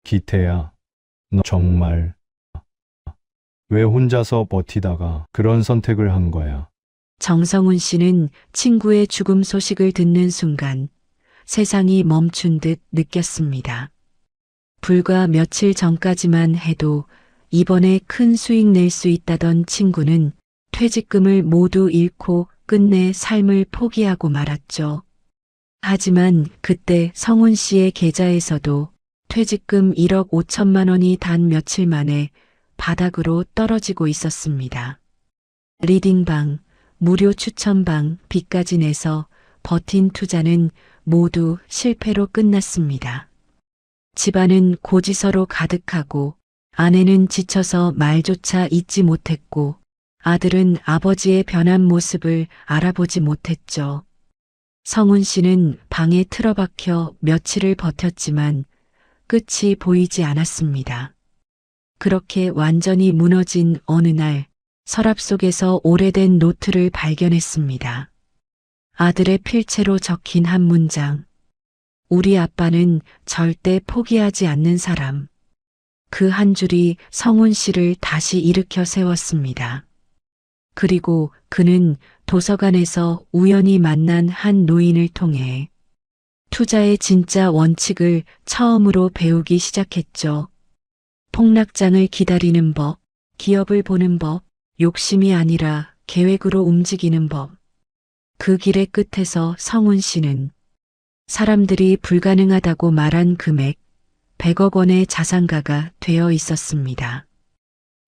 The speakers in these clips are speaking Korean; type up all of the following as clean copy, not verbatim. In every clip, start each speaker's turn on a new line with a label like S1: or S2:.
S1: 기태야, 너 정말 왜 혼자서 버티다가 그런 선택을 한 거야?
S2: 정성훈 씨는 친구의 죽음 소식을 듣는 순간 세상이 멈춘 듯 느꼈습니다. 불과 며칠 전까지만 해도 이번에 큰 수익 낼 수 있다던 친구는 퇴직금을 모두 잃고 끝내 삶을 포기하고 말았죠. 하지만 그때 성훈 씨의 계좌에서도 퇴직금 1억 5천만 원이 단 며칠 만에 바닥으로 떨어지고 있었습니다. 리딩방, 무료 추천방, 빚까지 내서 버틴 투자는 모두 실패로 끝났습니다. 집안은 고지서로 가득하고 아내는 지쳐서 말조차 잊지 못했고 아들은 아버지의 변한 모습을 알아보지 못했죠. 성훈 씨는 방에 틀어박혀 며칠을 버텼지만 끝이 보이지 않았습니다. 그렇게 완전히 무너진 어느 날 서랍 속에서 오래된 노트를 발견했습니다. 아들의 필체로 적힌 한 문장. 우리 아빠는 절대 포기하지 않는 사람. 그 한 줄이 성훈 씨를 다시 일으켜 세웠습니다. 그리고 그는 도서관에서 우연히 만난 한 노인을 통해 투자의 진짜 원칙을 처음으로 배우기 시작했죠. 폭락장을 기다리는 법, 기업을 보는 법, 욕심이 아니라 계획으로 움직이는 법. 그 길의 끝에서 성훈 씨는 사람들이 불가능하다고 말한 금액 100억 원의 자산가가 되어 있었습니다.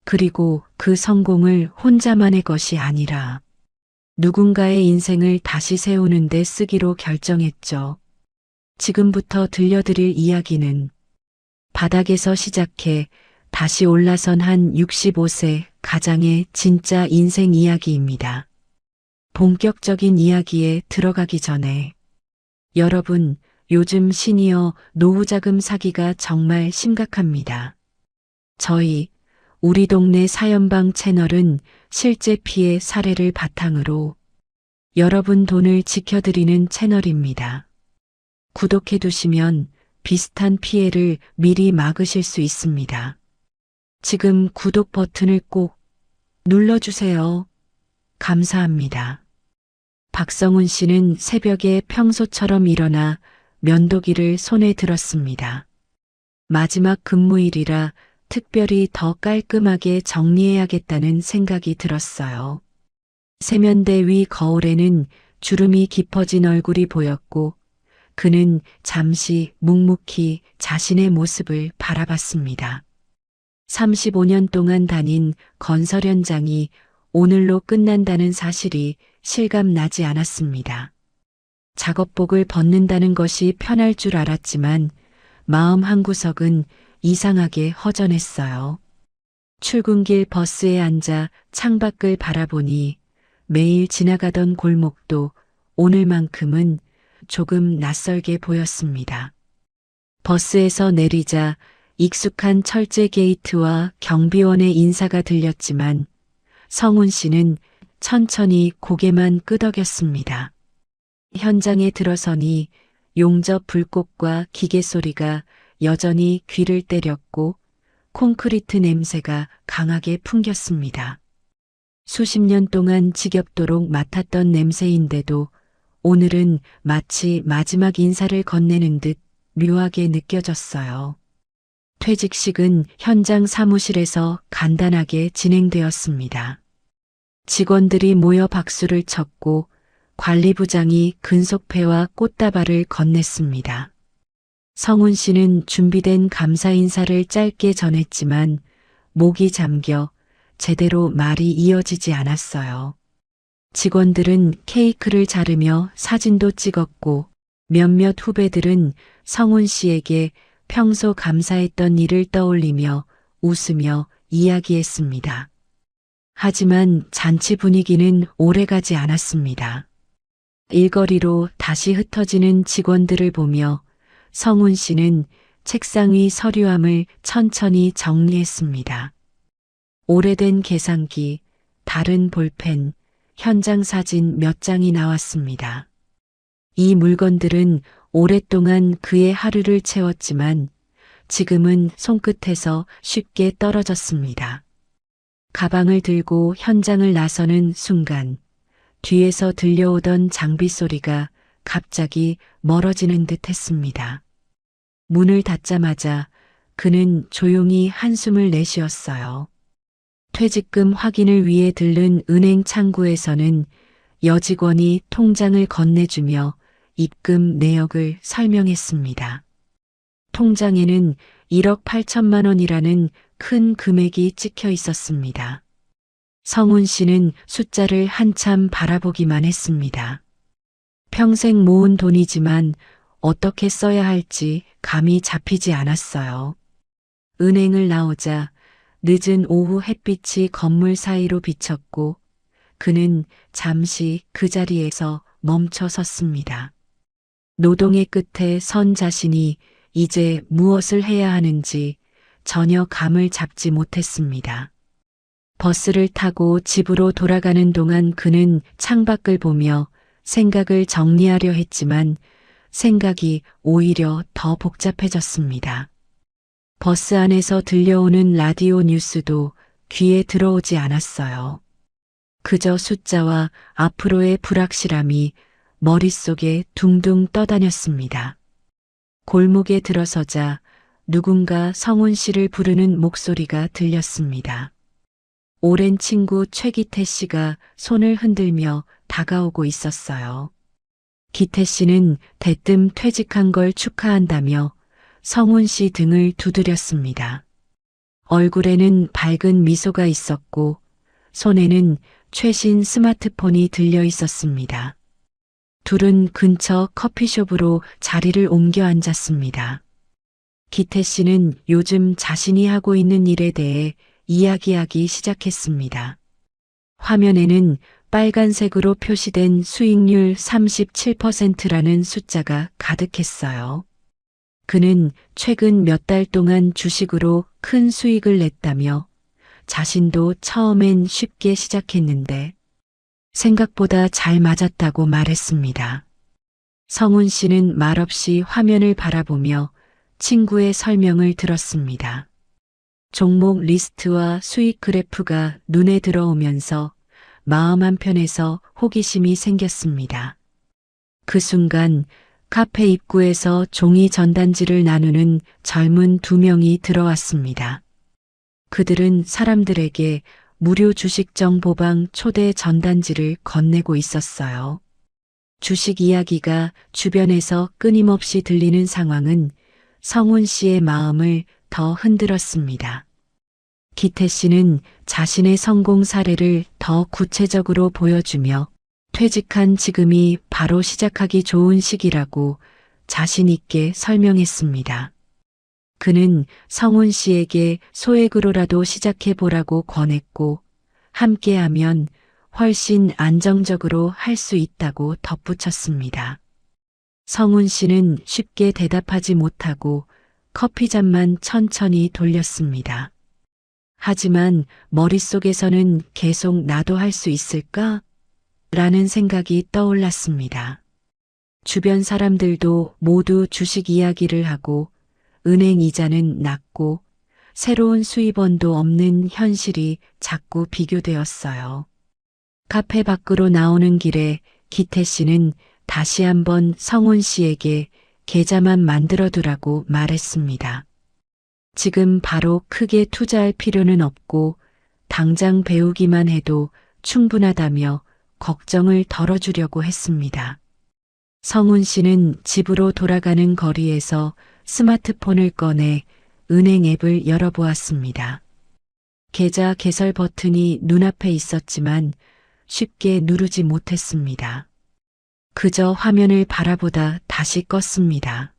S2: 그리고 그 성공을 혼자만의 것이 아니라 누군가의 인생을 다시 세우는 데 쓰기로 결정했죠. 지금부터 들려드릴 이야기는 바닥에서 시작해 다시 올라선 한 65세 가장의 진짜 인생 이야기입니다. 본격적인 이야기에 들어가기 전에 여러분, 요즘 시니어 노후자금 사기가 정말 심각합니다. 저희 우리 동네 사연방 채널은 실제 피해 사례를 바탕으로 여러분 돈을 지켜드리는 채널입니다. 구독해 두시면 비슷한 피해를 미리 막으실 수 있습니다. 지금 구독 버튼을 꼭 눌러주세요. 감사합니다. 박성훈 씨는 새벽에 평소처럼 일어나 면도기를 손에 들었습니다. 마지막 근무일이라 특별히 더 깔끔하게 정리해야겠다는 생각이 들었어요. 세면대 위 거울에는 주름이 깊어진 얼굴이 보였고 그는 잠시 묵묵히 자신의 모습을 바라봤습니다. 35년 동안 다닌 건설 현장이 오늘로 끝난다는 사실이 실감나지 않았습니다. 작업복을 벗는다는 것이 편할 줄 알았지만 마음 한구석은 이상하게 허전했어요. 출근길 버스에 앉아 창밖을 바라보니 매일 지나가던 골목도 오늘만큼은 조금 낯설게 보였습니다. 버스에서 내리자 익숙한 철제 게이트와 경비원의 인사가 들렸지만 성훈 씨는 천천히 고개만 끄덕였습니다. 현장에 들어서니 용접 불꽃과 기계 소리가 여전히 귀를 때렸고 콘크리트 냄새가 강하게 풍겼습니다. 수십 년 동안 지겹도록 맡았던 냄새인데도 오늘은 마치 마지막 인사를 건네는 듯 묘하게 느껴졌어요. 퇴직식은 현장 사무실에서 간단하게 진행되었습니다. 직원들이 모여 박수를 쳤고 관리부장이 근속패와 꽃다발을 건넸습니다. 성훈 씨는 준비된 감사 인사를 짧게 전했지만 목이 잠겨 제대로 말이 이어지지 않았어요. 직원들은 케이크를 자르며 사진도 찍었고 몇몇 후배들은 성훈 씨에게 평소 감사했던 일을 떠올리며 웃으며 이야기했습니다. 하지만 잔치 분위기는 오래가지 않았습니다. 일거리로 다시 흩어지는 직원들을 보며 성훈 씨는 책상 위 서류함을 천천히 정리했습니다. 오래된 계산기, 다른 볼펜, 현장 사진 몇 장이 나왔습니다. 이 물건들은 오랫동안 그의 하루를 채웠지만 지금은 손끝에서 쉽게 떨어졌습니다. 가방을 들고 현장을 나서는 순간 뒤에서 들려오던 장비 소리가 갑자기 멀어지는 듯 했습니다. 문을 닫자마자 그는 조용히 한숨을 내쉬었어요. 퇴직금 확인을 위해 들른 은행 창구에서는 여직원이 통장을 건네주며 입금 내역을 설명했습니다. 통장에는 1억 8천만 원이라는 큰 금액이 찍혀 있었습니다. 성훈 씨는 숫자를 한참 바라보기만 했습니다. 평생 모은 돈이지만 어떻게 써야 할지 감이 잡히지 않았어요. 은행을 나오자 늦은 오후 햇빛이 건물 사이로 비쳤고 그는 잠시 그 자리에서 멈춰 섰습니다. 노동의 끝에 선 자신이 이제 무엇을 해야 하는지 전혀 감을 잡지 못했습니다. 버스를 타고 집으로 돌아가는 동안 그는 창밖을 보며 생각을 정리하려 했지만 생각이 오히려 더 복잡해졌습니다. 버스 안에서 들려오는 라디오 뉴스도 귀에 들어오지 않았어요. 그저 숫자와 앞으로의 불확실함이 머릿속에 둥둥 떠다녔습니다. 골목에 들어서자 누군가 성훈 씨를 부르는 목소리가 들렸습니다. 오랜 친구 최기태 씨가 손을 흔들며 다가오고 있었어요. 기태 씨는 대뜸 퇴직한 걸 축하한다며 성훈 씨 등을 두드렸습니다. 얼굴에는 밝은 미소가 있었고 손에는 최신 스마트폰이 들려 있었습니다. 둘은 근처 커피숍으로 자리를 옮겨 앉았습니다. 기태 씨는 요즘 자신이 하고 있는 일에 대해 이야기하기 시작했습니다. 화면에는 빨간색으로 표시된 수익률 37%라는 숫자가 가득했어요. 그는 최근 몇 달 동안 주식으로 큰 수익을 냈다며 자신도 처음엔 쉽게 시작했는데 생각보다 잘 맞았다고 말했습니다. 성훈 씨는 말없이 화면을 바라보며 친구의 설명을 들었습니다. 종목 리스트와 수익 그래프가 눈에 들어오면서 마음 한편에서 호기심이 생겼습니다. 그 순간 카페 입구에서 종이 전단지를 나누는 젊은 두 명이 들어왔습니다. 그들은 사람들에게 무료 주식 정보방 초대 전단지를 건네고 있었어요. 주식 이야기가 주변에서 끊임없이 들리는 상황은 성훈 씨의 마음을 더 흔들었습니다. 기태 씨는 자신의 성공 사례를 더 구체적으로 보여주며 퇴직한 지금이 바로 시작하기 좋은 시기라고 자신 있게 설명했습니다. 그는 성훈 씨에게 소액으로라도 시작해보라고 권했고 함께하면 훨씬 안정적으로 할 수 있다고 덧붙였습니다. 성훈 씨는 쉽게 대답하지 못하고 커피잔만 천천히 돌렸습니다. 하지만 머릿속에서는 계속 나도 할 수 있을까? 라는 생각이 떠올랐습니다. 주변 사람들도 모두 주식 이야기를 하고 은행 이자는 낮고 새로운 수입원도 없는 현실이 자꾸 비교되었어요. 카페 밖으로 나오는 길에 기태 씨는 다시 한번 성훈 씨에게 계좌만 만들어두라고 말했습니다. 지금 바로 크게 투자할 필요는 없고 당장 배우기만 해도 충분하다며 걱정을 덜어주려고 했습니다. 성훈 씨는 집으로 돌아가는 거리에서 스마트폰을 꺼내 은행 앱을 열어보았습니다. 계좌 개설 버튼이 눈앞에 있었지만 쉽게 누르지 못했습니다. 그저 화면을 바라보다 다시 껐습니다.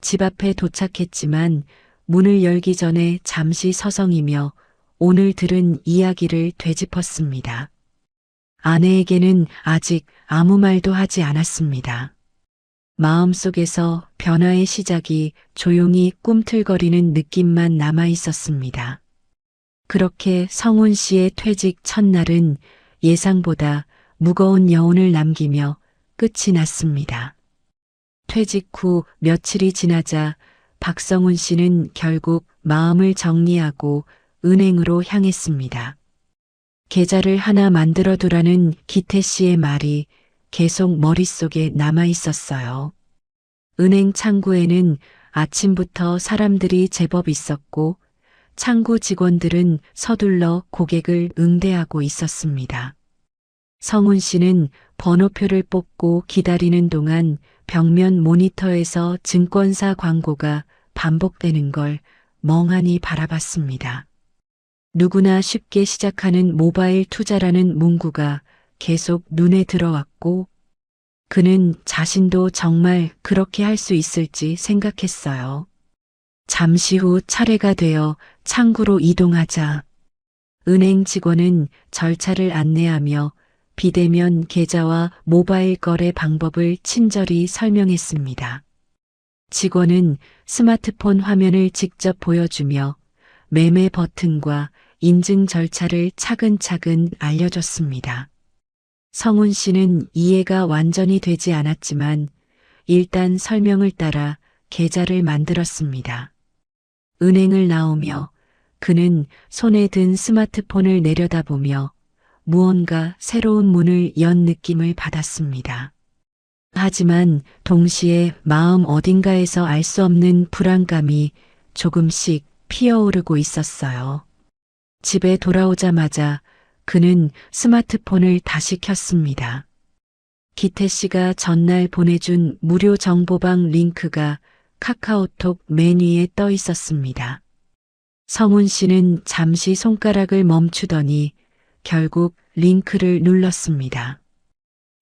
S2: 집 앞에 도착했지만 문을 열기 전에 잠시 서성이며 오늘 들은 이야기를 되짚었습니다. 아내에게는 아직 아무 말도 하지 않았습니다. 마음속에서 변화의 시작이 조용히 꿈틀거리는 느낌만 남아 있었습니다. 그렇게 성훈 씨의 퇴직 첫날은 예상보다 무거운 여운을 남기며 끝이 났습니다. 퇴직 후 며칠이 지나자 박성훈 씨는 결국 마음을 정리하고 은행으로 향했습니다. 계좌를 하나 만들어 두라는 기태 씨의 말이 계속 머릿속에 남아 있었어요. 은행 창구에는 아침부터 사람들이 제법 있었고 창구 직원들은 서둘러 고객을 응대하고 있었습니다. 성훈 씨는 번호표를 뽑고 기다리는 동안 벽면 모니터에서 증권사 광고가 반복되는 걸 멍하니 바라봤습니다. 누구나 쉽게 시작하는 모바일 투자라는 문구가 계속 눈에 들어왔고 그는 자신도 정말 그렇게 할 수 있을지 생각했어요. 잠시 후 차례가 되어 창구로 이동하자 은행 직원은 절차를 안내하며 비대면 계좌와 모바일 거래 방법을 친절히 설명했습니다. 직원은 스마트폰 화면을 직접 보여주며 매매 버튼과 인증 절차를 차근차근 알려줬습니다. 성훈 씨는 이해가 완전히 되지 않았지만 일단 설명을 따라 계좌를 만들었습니다. 은행을 나오며 그는 손에 든 스마트폰을 내려다보며 무언가 새로운 문을 연 느낌을 받았습니다. 하지만 동시에 마음 어딘가에서 알 수 없는 불안감이 조금씩 피어오르고 있었어요. 집에 돌아오자마자 그는 스마트폰을 다시 켰습니다. 기태 씨가 전날 보내준 무료 정보방 링크가 카카오톡 맨 위에 떠 있었습니다. 성훈 씨는 잠시 손가락을 멈추더니 결국 링크를 눌렀습니다.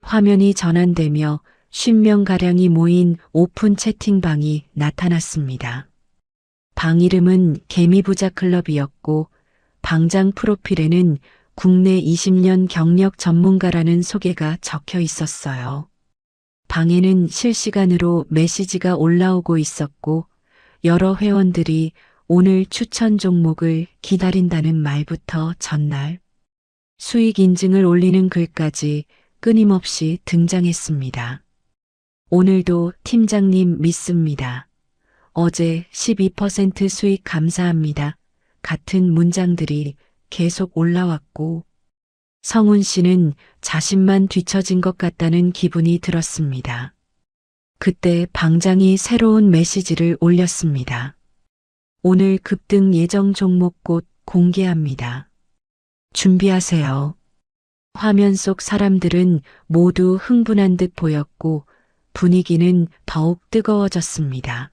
S2: 화면이 전환되며 50명가량이 모인 오픈 채팅방이 나타났습니다. 방 이름은 개미부자 클럽이었고 방장 프로필에는 국내 20년 경력 전문가라는 소개가 적혀 있었어요. 방에는 실시간으로 메시지가 올라오고 있었고 여러 회원들이 오늘 추천 종목을 기다린다는 말부터 전날 수익 인증을 올리는 글까지 끊임없이 등장했습니다. 오늘도 팀장님 믿습니다. 어제 12% 수익 감사합니다. 같은 문장들이 계속 올라왔고 성훈 씨는 자신만 뒤처진 것 같다는 기분이 들었습니다. 그때 방장이 새로운 메시지를 올렸습니다. 오늘 급등 예정 종목 곧 공개합니다. 준비하세요. 화면 속 사람들은 모두 흥분한 듯 보였고 분위기는 더욱 뜨거워졌습니다.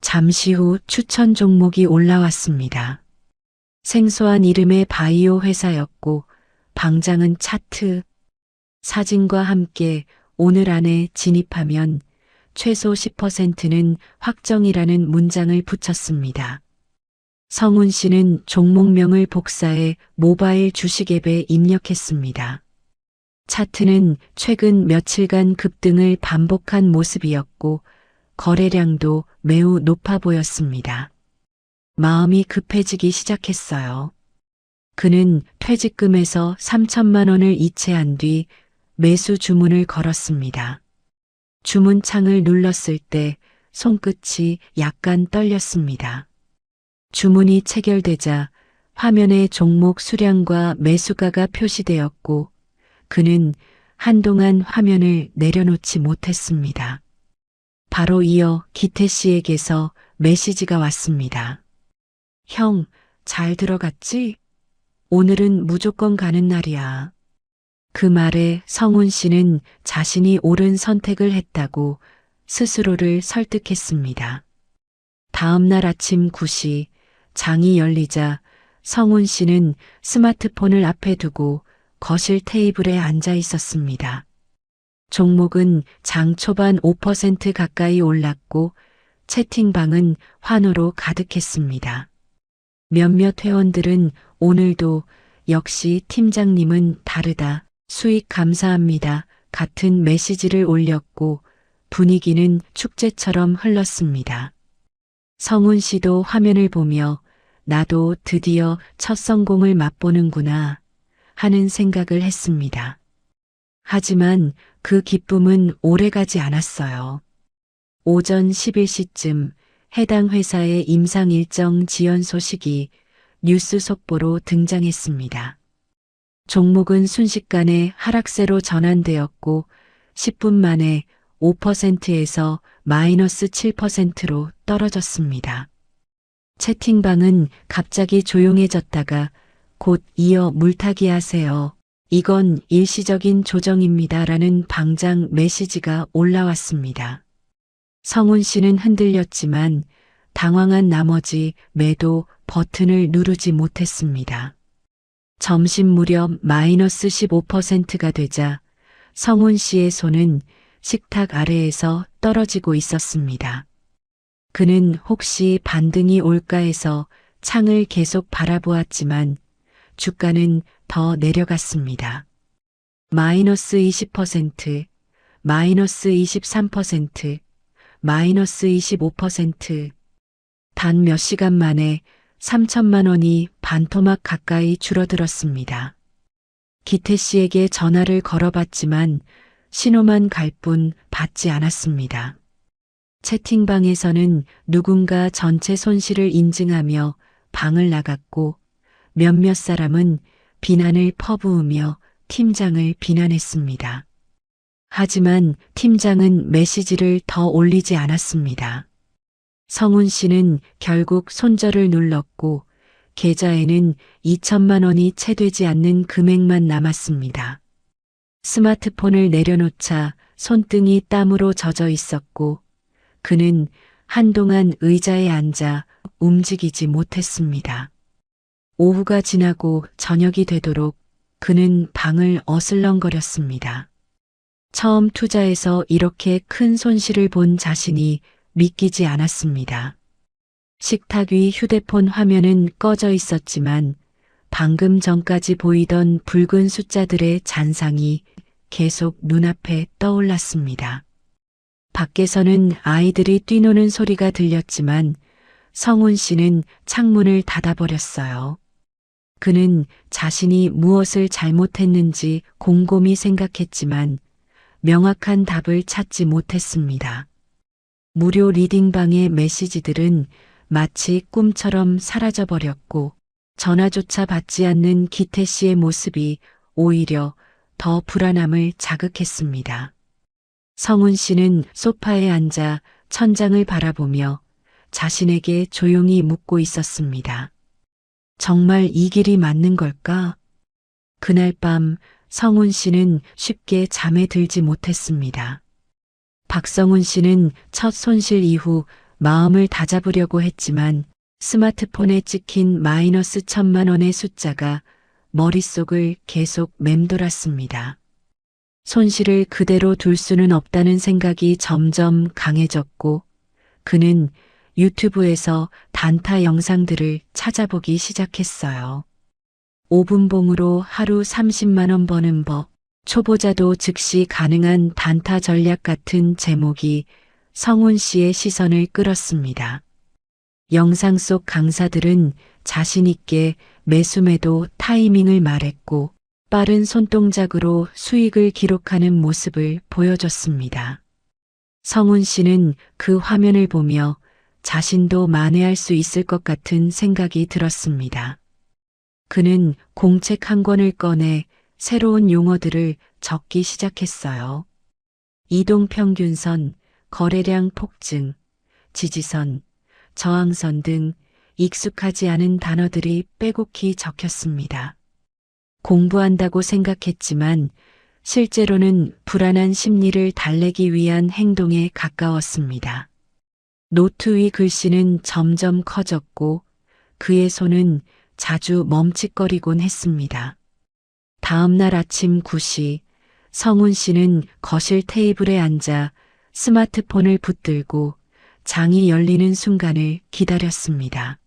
S2: 잠시 후 추천 종목이 올라왔습니다. 생소한 이름의 바이오 회사였고 방장은 차트, 사진과 함께 오늘 안에 진입하면 최소 10%는 확정이라는 문장을 붙였습니다. 성훈 씨는 종목명을 복사해 모바일 주식 앱에 입력했습니다. 차트는 최근 며칠간 급등을 반복한 모습이었고 거래량도 매우 높아 보였습니다. 마음이 급해지기 시작했어요. 그는 퇴직금에서 3천만 원을 이체한 뒤 매수 주문을 걸었습니다. 주문창을 눌렀을 때 손끝이 약간 떨렸습니다. 주문이 체결되자 화면에 종목 수량과 매수가가 표시되었고 그는 한동안 화면을 내려놓지 못했습니다. 바로 이어 기태 씨에게서 메시지가 왔습니다. 형, 잘 들어갔지? 오늘은 무조건 가는 날이야. 그 말에 성훈 씨는 자신이 옳은 선택을 했다고 스스로를 설득했습니다. 다음 날 아침 9시 장이 열리자 성훈 씨는 스마트폰을 앞에 두고 거실 테이블에 앉아 있었습니다. 종목은 장 초반 5% 가까이 올랐고 채팅방은 환호로 가득했습니다. 몇몇 회원들은 오늘도 역시 팀장님은 다르다, 수익 감사합니다 같은 메시지를 올렸고 분위기는 축제처럼 흘렀습니다. 성훈 씨도 화면을 보며 나도 드디어 첫 성공을 맛보는구나 하는 생각을 했습니다. 하지만 그 기쁨은 오래가지 않았어요. 오전 11시쯤 해당 회사의 임상 일정 지연 소식이 뉴스 속보로 등장했습니다. 종목은 순식간에 하락세로 전환되었고 10분 만에 5%에서 마이너스 7%로 떨어졌습니다. 채팅방은 갑자기 조용해졌다가 곧 이어 물타기 하세요. 이건 일시적인 조정입니다라는 방장 메시지가 올라왔습니다. 성훈 씨는 흔들렸지만 당황한 나머지 매도 버튼을 누르지 못했습니다. 점심 무렵 마이너스 15%가 되자 성훈 씨의 손은 식탁 아래에서 떨어지고 있었습니다. 그는 혹시 반등이 올까 해서 창을 계속 바라보았지만 주가는 더 내려갔습니다. 마이너스 20%, 마이너스 23%, 마이너스 25%. 단 몇 시간 만에 3천만 원이 반토막 가까이 줄어들었습니다. 기태 씨에게 전화를 걸어봤지만 신호만 갈 뿐 받지 않았습니다. 채팅방에서는 누군가 전체 손실을 인증하며 방을 나갔고 몇몇 사람은 비난을 퍼부으며 팀장을 비난했습니다. 하지만 팀장은 메시지를 더 올리지 않았습니다. 성훈 씨는 결국 손절을 눌렀고 계좌에는 2천만 원이 채 되지 않는 금액만 남았습니다. 스마트폰을 내려놓자 손등이 땀으로 젖어 있었고 그는 한동안 의자에 앉아 움직이지 못했습니다. 오후가 지나고 저녁이 되도록 그는 방을 어슬렁거렸습니다. 처음 투자해서 이렇게 큰 손실을 본 자신이 믿기지 않았습니다. 식탁 위 휴대폰 화면은 꺼져 있었지만 방금 전까지 보이던 붉은 숫자들의 잔상이 계속 눈앞에 떠올랐습니다. 밖에서는 아이들이 뛰노는 소리가 들렸지만 성훈 씨는 창문을 닫아버렸어요. 그는 자신이 무엇을 잘못했는지 곰곰이 생각했지만 명확한 답을 찾지 못했습니다. 무료 리딩방의 메시지들은 마치 꿈처럼 사라져버렸고 전화조차 받지 않는 기태 씨의 모습이 오히려 더 불안함을 자극했습니다. 성훈 씨는 소파에 앉아 천장을 바라보며 자신에게 조용히 묻고 있었습니다. 정말 이 길이 맞는 걸까? 그날 밤 성훈 씨는 쉽게 잠에 들지 못했습니다. 박성훈 씨는 첫 손실 이후 마음을 다잡으려고 했지만 스마트폰에 찍힌 마이너스 1,000만 원의 숫자가 머릿속을 계속 맴돌았습니다. 손실을 그대로 둘 수는 없다는 생각이 점점 강해졌고 그는 유튜브에서 단타 영상들을 찾아보기 시작했어요. 5분봉으로 하루 30만 원 버는 법, 초보자도 즉시 가능한 단타 전략 같은 제목이 성훈 씨의 시선을 끌었습니다. 영상 속 강사들은 자신 있게 매수매도 타이밍을 말했고 빠른 손동작으로 수익을 기록하는 모습을 보여줬습니다. 성훈 씨는 그 화면을 보며 자신도 만회할 수 있을 것 같은 생각이 들었습니다. 그는 공책 한 권을 꺼내 새로운 용어들을 적기 시작했어요. 이동평균선, 거래량 폭증, 지지선, 저항선 등 익숙하지 않은 단어들이 빼곡히 적혔습니다. 공부한다고 생각했지만 실제로는 불안한 심리를 달래기 위한 행동에 가까웠습니다. 노트 위 글씨는 점점 커졌고 그의 손은 자주 멈칫거리곤 했습니다. 다음 날 아침 9시 성훈 씨는 거실 테이블에 앉아 스마트폰을 붙들고 장이 열리는 순간을 기다렸습니다.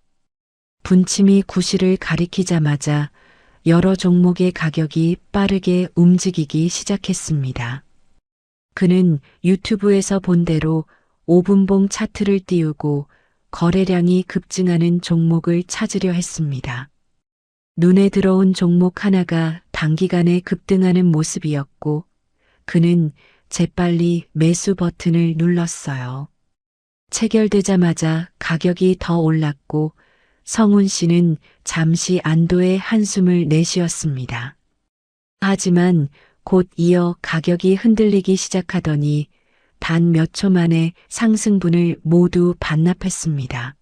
S2: 분침이 9시를 가리키자마자 여러 종목의 가격이 빠르게 움직이기 시작했습니다. 그는 유튜브에서 본 대로 5분봉 차트를 띄우고 거래량이 급증하는 종목을 찾으려 했습니다. 눈에 들어온 종목 하나가 단기간에 급등하는 모습이었고 그는 재빨리 매수 버튼을 눌렀어요. 체결되자마자 가격이 더 올랐고 성훈 씨는 잠시 안도의 한숨을 내쉬었습니다. 하지만 곧 이어 가격이 흔들리기 시작하더니 단 몇 초 만에 상승분을 모두 반납했습니다.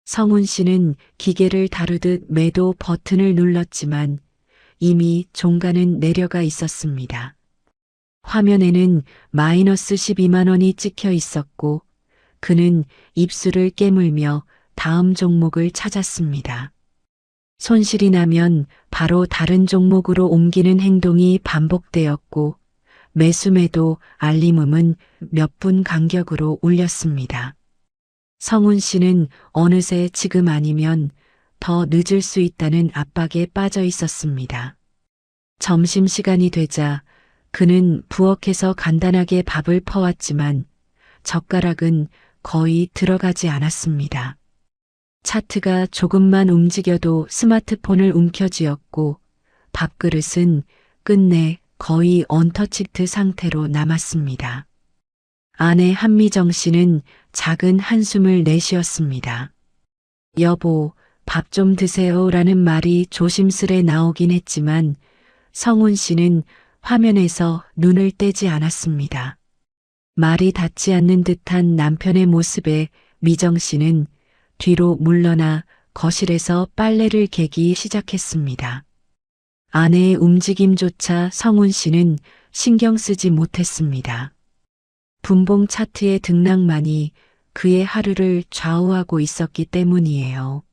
S2: 성훈 씨는 기계를 다루듯 매도 버튼을 눌렀지만 이미 종가는 내려가 있었습니다. 화면에는 마이너스 12만 원이 찍혀 있었고 그는 입술을 깨물며 다음 종목을 찾았습니다. 손실이 나면 바로 다른 종목으로 옮기는 행동이 반복되었고 매수매도 알림음은 몇 분 간격으로 울렸습니다. 성훈 씨는 어느새 지금 아니면 더 늦을 수 있다는 압박에 빠져 있었습니다. 점심시간이 되자 그는 부엌에서 간단하게 밥을 퍼왔지만 젓가락은 거의 들어가지 않았습니다. 차트가 조금만 움직여도 스마트폰을 움켜쥐었고 밥그릇은 끝내 거의 언터치트 상태로 남았습니다. 아내 한미정 씨는 작은 한숨을 내쉬었습니다. 여보, 밥 좀 드세요 라는 말이 조심스레 나오긴 했지만 성훈 씨는 화면에서 눈을 떼지 않았습니다. 말이 닿지 않는 듯한 남편의 모습에 미정 씨는 뒤로 물러나 거실에서 빨래를 개기 시작했습니다. 아내의 움직임조차 성훈 씨는 신경 쓰지 못했습니다. 분봉 차트의 등락만이 그의 하루를 좌우하고 있었기 때문이에요.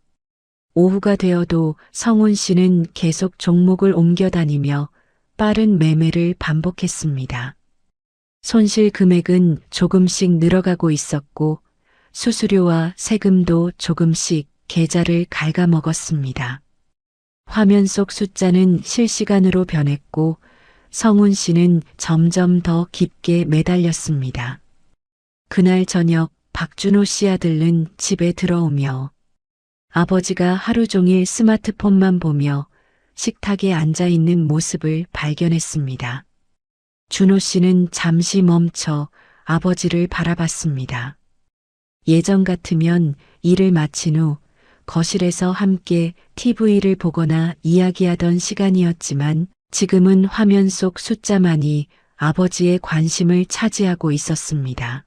S2: 오후가 되어도 성훈 씨는 계속 종목을 옮겨다니며 빠른 매매를 반복했습니다. 손실 금액은 조금씩 늘어가고 있었고 수수료와 세금도 조금씩 계좌를 갉아먹었습니다. 화면 속 숫자는 실시간으로 변했고 성훈 씨는 점점 더 깊게 매달렸습니다. 그날 저녁 박준호 씨 아들은 집에 들어오며 아버지가 하루 종일 스마트폰만 보며 식탁에 앉아 있는 모습을 발견했습니다. 준호 씨는 잠시 멈춰 아버지를 바라봤습니다. 예전 같으면 일을 마친 후 거실에서 함께 TV를 보거나 이야기하던 시간이었지만 지금은 화면 속 숫자만이 아버지의 관심을 차지하고 있었습니다.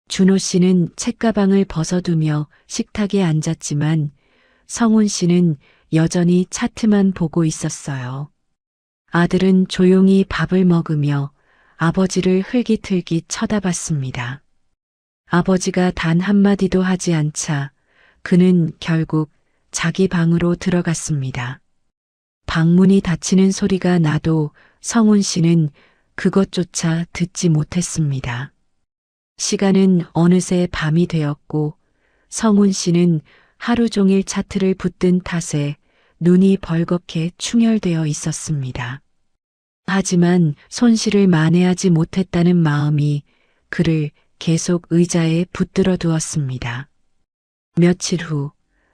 S2: 준호 씨는 책가방을 벗어두며 식탁에 앉았지만 성훈 씨는 여전히 차트만 보고 있었어요. 아들은 조용히 밥을 먹으며 아버지를 흘깃흘깃 쳐다봤습니다. 아버지가 단 한마디도 하지 않자 그는 결국 자기 방으로 들어갔습니다. 방문이 닫히는 소리가 나도 성훈 씨는 그것조차 듣지 못했습니다. 시간은 어느새 밤이 되었고 성훈 씨는 하루 종일 차트를 붙든 탓에 눈이 벌겋게 충혈되어 있었습니다. 하지만 손실을 만회하지 못했다는 마음이 그를 계속 의자에 붙들어 두었습니다. 며칠 후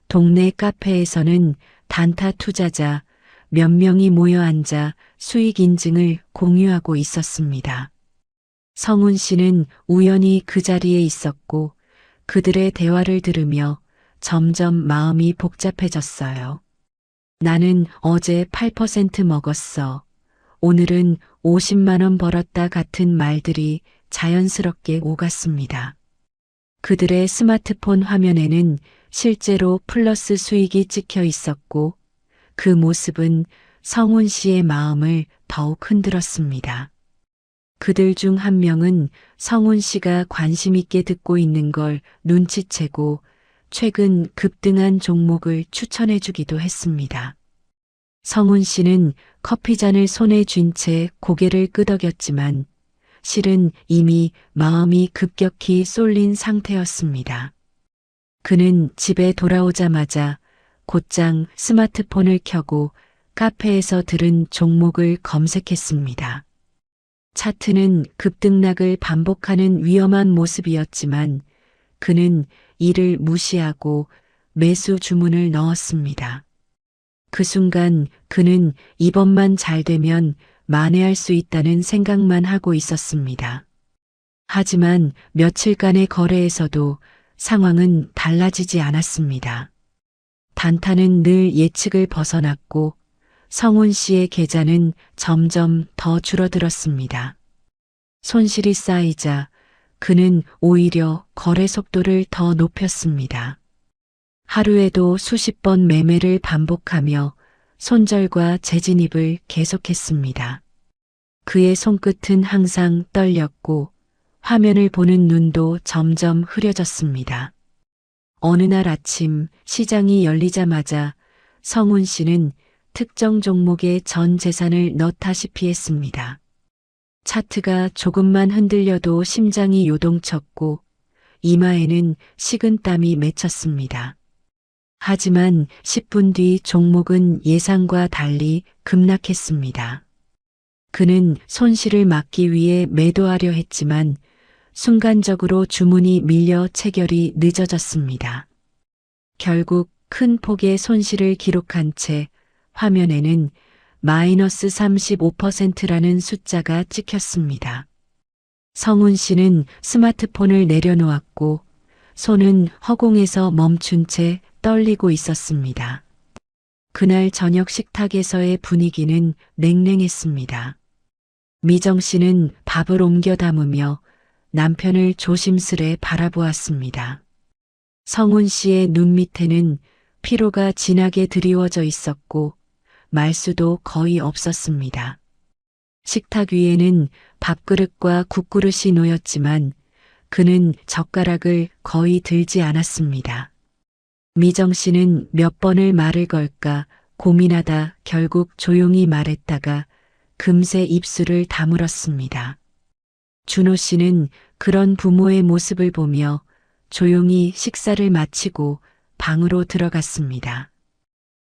S2: 동네 카페에서는 단타 투자자 몇 명이 모여 앉아 수익 인증을 공유하고 있었습니다. 성훈 씨는 우연히 그 자리에 있었고 그들의 대화를 들으며 점점 마음이 복잡해졌어요. 나는 어제 8% 먹었어. 오늘은 50만 원 벌었다 같은 말들이 자연스럽게 오갔습니다. 그들의 스마트폰 화면에는 실제로 플러스 수익이 찍혀 있었고 그 모습은 성훈 씨의 마음을 더욱 흔들었습니다. 그들 중 한 명은 성훈 씨가 관심 있게 듣고 있는 걸 눈치채고 최근 급등한 종목을 추천해 주기도 했습니다. 성훈 씨는 커피잔을 손에 쥔 채 고개를 끄덕였지만 실은 이미 마음이 급격히 쏠린 상태였습니다. 그는 집에 돌아오자마자 곧장 스마트폰을 켜고 카페에서 들은 종목을 검색했습니다. 차트는 급등락을 반복하는 위험한 모습이었지만 그는 이를 무시하고 매수 주문을 넣었습니다. 그 순간 그는 이번만 잘 되면 만회할 수 있다는 생각만 하고 있었습니다. 하지만 며칠간의 거래에서도 상황은 달라지지 않았습니다. 단타는 늘 예측을 벗어났고 성훈 씨의 계좌는 점점 더 줄어들었습니다. 손실이 쌓이자 그는 오히려 거래 속도를 더 높였습니다. 하루에도 수십 번 매매를 반복하며 손절과 재진입을 계속했습니다. 그의 손끝은 항상 떨렸고 화면을 보는 눈도 점점 흐려졌습니다. 어느 날 아침 시장이 열리자마자 성훈 씨는 특정 종목에 전 재산을 넣다시피 했습니다. 차트가 조금만 흔들려도 심장이 요동쳤고 이마에는 식은땀이 맺혔습니다. 하지만 10분 뒤 종목은 예상과 달리 급락했습니다. 그는 손실을 막기 위해 매도하려 했지만 순간적으로 주문이 밀려 체결이 늦어졌습니다. 결국 큰 폭의 손실을 기록한 채 화면에는 마이너스 35%라는 숫자가 찍혔습니다. 성훈 씨는 스마트폰을 내려놓았고 손은 허공에서 멈춘 채 떨리고 있었습니다. 그날 저녁 식탁에서의 분위기는 냉랭했습니다. 미정 씨는 밥을 옮겨 담으며 남편을 조심스레 바라보았습니다. 성훈 씨의 눈 밑에는 피로가 진하게 드리워져 있었고 말수도 거의 없었습니다. 식탁 위에는 밥그릇과 국그릇이 놓였지만 그는 젓가락을 거의 들지 않았습니다. 미정 씨는 몇 번을 말을 걸까 고민하다 결국 조용히 말했다가 금세 입술을 다물었습니다. 준호 씨는 그런 부모의 모습을 보며 조용히 식사를 마치고 방으로 들어갔습니다.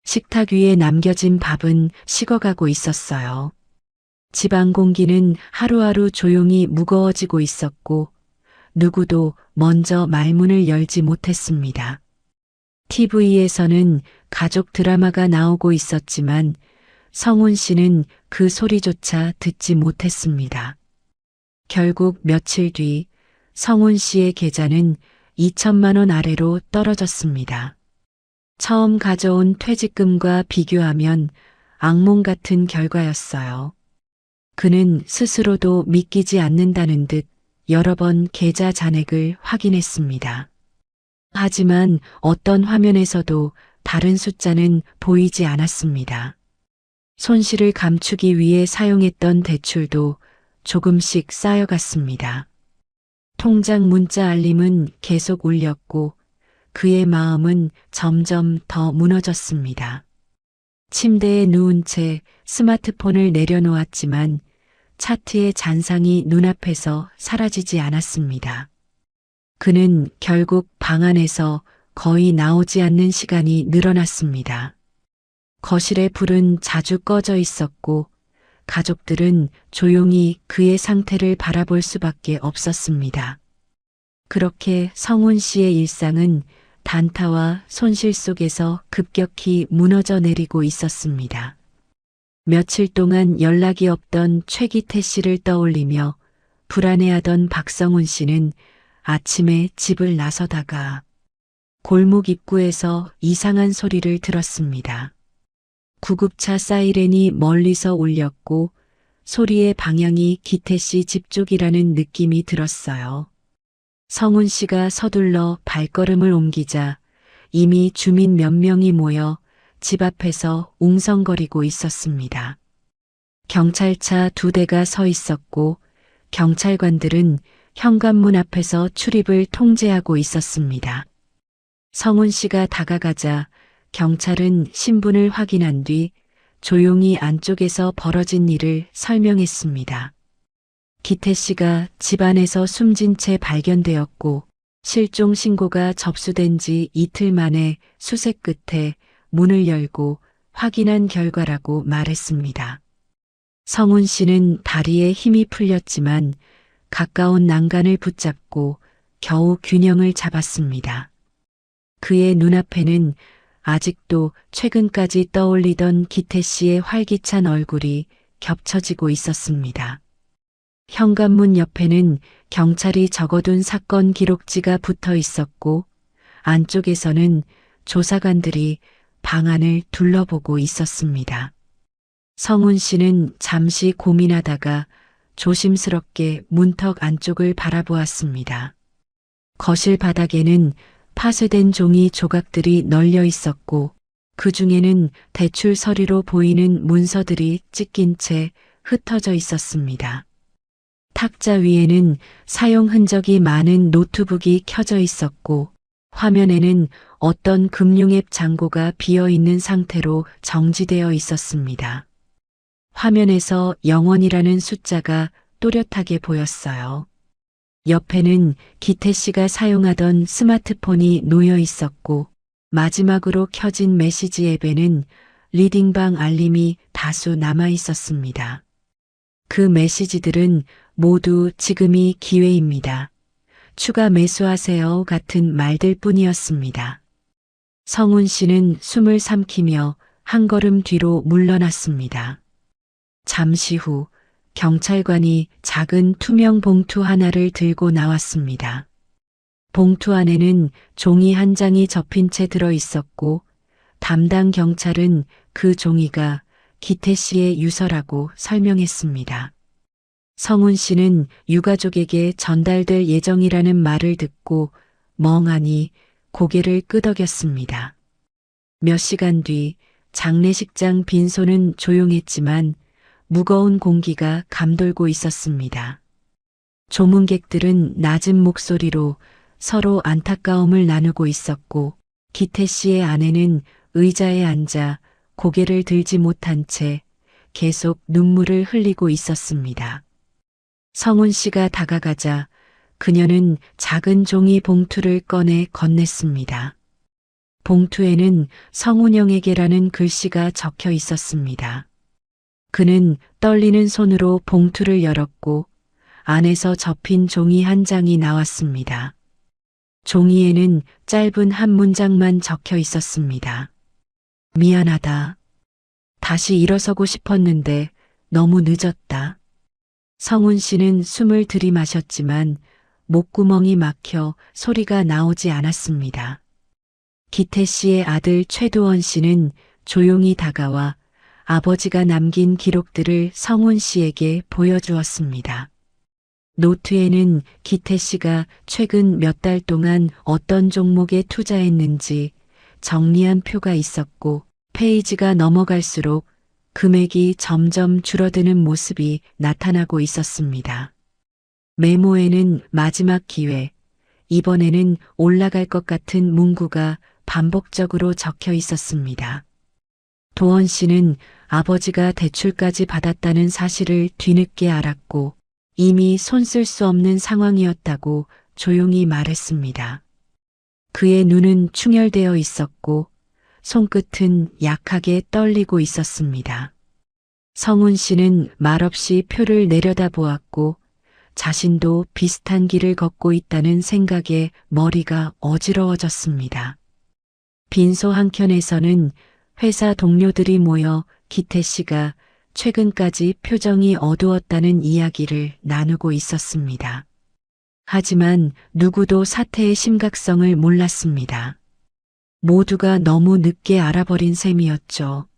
S2: 식탁 위에 남겨진 밥은 식어가고 있었어요. 집안 공기는 하루하루 조용히 무거워지고 있었고 누구도 먼저 말문을 열지 못했습니다. TV에서는 가족 드라마가 나오고 있었지만 성훈 씨는 그 소리조차 듣지 못했습니다. 결국 며칠 뒤 성훈 씨의 계좌는 2천만 원 아래로 떨어졌습니다. 처음 가져온 퇴직금과 비교하면 악몽 같은 결과였어요. 그는 스스로도 믿기지 않는다는 듯 여러 번 계좌 잔액을 확인했습니다. 하지만 어떤 화면에서도 다른 숫자는 보이지 않았습니다. 손실을 감추기 위해 사용했던 대출도 조금씩 쌓여갔습니다. 통장 문자 알림은 계속 울렸고 그의 마음은 점점 더 무너졌습니다. 침대에 누운 채 스마트폰을 내려놓았지만 차트의 잔상이 눈앞에서 사라지지 않았습니다. 그는 결국 방 안에서 거의 나오지 않는 시간이 늘어났습니다. 거실의 불은 자주 꺼져 있었고 가족들은 조용히 그의 상태를 바라볼 수밖에 없었습니다. 그렇게 성훈 씨의 일상은 단타와 손실 속에서 급격히 무너져 내리고 있었습니다. 며칠 동안 연락이 없던 최기태 씨를 떠올리며 불안해하던 박성훈 씨는 아침에 집을 나서다가 골목 입구에서 이상한 소리를 들었습니다. 구급차 사이렌이 멀리서 울렸고 소리의 방향이 기태 씨 집 쪽이라는 느낌이 들었어요. 성훈 씨가 서둘러 발걸음을 옮기자 이미 주민 몇 명이 모여 집 앞에서 웅성거리고 있었습니다. 경찰차 2대가 서 있었고 경찰관들은 현관문 앞에서 출입을 통제하고 있었습니다. 성훈 씨가 다가가자 경찰은 신분을 확인한 뒤 조용히 안쪽에서 벌어진 일을 설명했습니다. 기태 씨가 집안에서 숨진 채 발견되었고 실종 신고가 접수된 지 이틀 만에 수색 끝에 문을 열고 확인한 결과라고 말했습니다. 성훈 씨는 다리에 힘이 풀렸지만 가까운 난간을 붙잡고 겨우 균형을 잡았습니다. 그의 눈앞에는 아직도 최근까지 떠올리던 기태 씨의 활기찬 얼굴이 겹쳐지고 있었습니다. 현관문 옆에는 경찰이 적어둔 사건 기록지가 붙어 있었고 안쪽에서는 조사관들이 방 안을 둘러보고 있었습니다. 성훈 씨는 잠시 고민하다가 조심스럽게 문턱 안쪽을 바라보았습니다. 거실 바닥에는 파쇄된 종이 조각들이 널려 있었고 그 중에는 대출 서류로 보이는 문서들이 찢긴 채 흩어져 있었습니다. 탁자 위에는 사용 흔적이 많은 노트북이 켜져 있었고 화면에는 어떤 금융앱 잔고가 비어 있는 상태로 정지되어 있었습니다. 화면에서 0원이라는 숫자가 또렷하게 보였어요. 옆에는 기태 씨가 사용하던 스마트폰이 놓여 있었고 마지막으로 켜진 메시지 앱에는 리딩방 알림이 다수 남아 있었습니다. 그 메시지들은 모두 지금이 기회입니다. 추가 매수하세요 같은 말들 뿐이었습니다. 성훈 씨는 숨을 삼키며 한 걸음 뒤로 물러났습니다. 잠시 후 경찰관이 작은 투명 봉투 하나를 들고 나왔습니다. 봉투 안에는 종이 한 장이 접힌 채 들어 있었고 담당 경찰은 그 종이가 기태 씨의 유서라고 설명했습니다. 성훈 씨는 유가족에게 전달될 예정이라는 말을 듣고 멍하니 고개를 끄덕였습니다. 몇 시간 뒤 장례식장 빈소는 조용했지만 무거운 공기가 감돌고 있었습니다. 조문객들은 낮은 목소리로 서로 안타까움을 나누고 있었고 기태 씨의 아내는 의자에 앉아 고개를 들지 못한 채 계속 눈물을 흘리고 있었습니다. 성훈 씨가 다가가자 그녀는 작은 종이 봉투를 꺼내 건넸습니다. 봉투에는 성운영에게라는 글씨가 적혀 있었습니다. 그는 떨리는 손으로 봉투를 열었고 안에서 접힌 종이 한 장이 나왔습니다. 종이에는 짧은 한 문장만 적혀 있었습니다. 미안하다. 다시 일어서고 싶었는데 너무 늦었다. 성훈 씨는 숨을 들이마셨지만 목구멍이 막혀 소리가 나오지 않았습니다. 기태 씨의 아들 최도원 씨는 조용히 다가와 아버지가 남긴 기록들을 성훈 씨에게 보여주었습니다. 노트에는 기태 씨가 최근 몇 달 동안 어떤 종목에 투자했는지 정리한 표가 있었고 페이지가 넘어갈수록 금액이 점점 줄어드는 모습이 나타나고 있었습니다. 메모에는 마지막 기회, 이번에는 올라갈 것 같은 문구가 반복적으로 적혀 있었습니다. 도원 씨는 아버지가 대출까지 받았다는 사실을 뒤늦게 알았고 이미 손 쓸 수 없는 상황이었다고 조용히 말했습니다. 그의 눈은 충혈되어 있었고 손끝은 약하게 떨리고 있었습니다. 성훈 씨는 말없이 표를 내려다보았고 자신도 비슷한 길을 걷고 있다는 생각에 머리가 어지러워졌습니다. 빈소 한켠에서는 회사 동료들이 모여 기태 씨가 최근까지 표정이 어두웠다는 이야기를 나누고 있었습니다. 하지만 누구도 사태의 심각성을 몰랐습니다. 모두가 너무 늦게 알아버린 셈이었죠.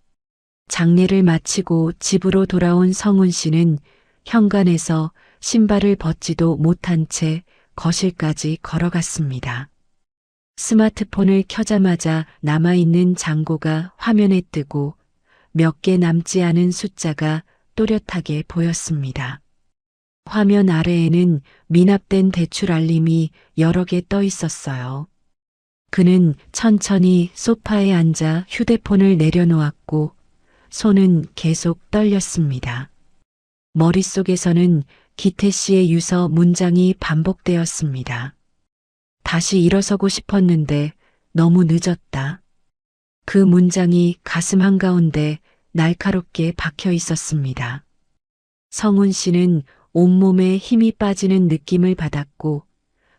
S2: 장례를 마치고 집으로 돌아온 성훈 씨는 현관에서 신발을 벗지도 못한 채 거실까지 걸어갔습니다. 스마트폰을 켜자마자 남아있는 잔고가 화면에 뜨고 몇 개 남지 않은 숫자가 또렷하게 보였습니다. 화면 아래에는 미납된 대출 알림이 여러 개 떠 있었어요. 그는 천천히 소파에 앉아 휴대폰을 내려놓았고 손은 계속 떨렸습니다. 머릿속에서는 기태 씨의 유서 문장이 반복되었습니다. 다시 일어서고 싶었는데 너무 늦었다. 그 문장이 가슴 한가운데 날카롭게 박혀 있었습니다. 성훈 씨는 온몸에 힘이 빠지는 느낌을 받았고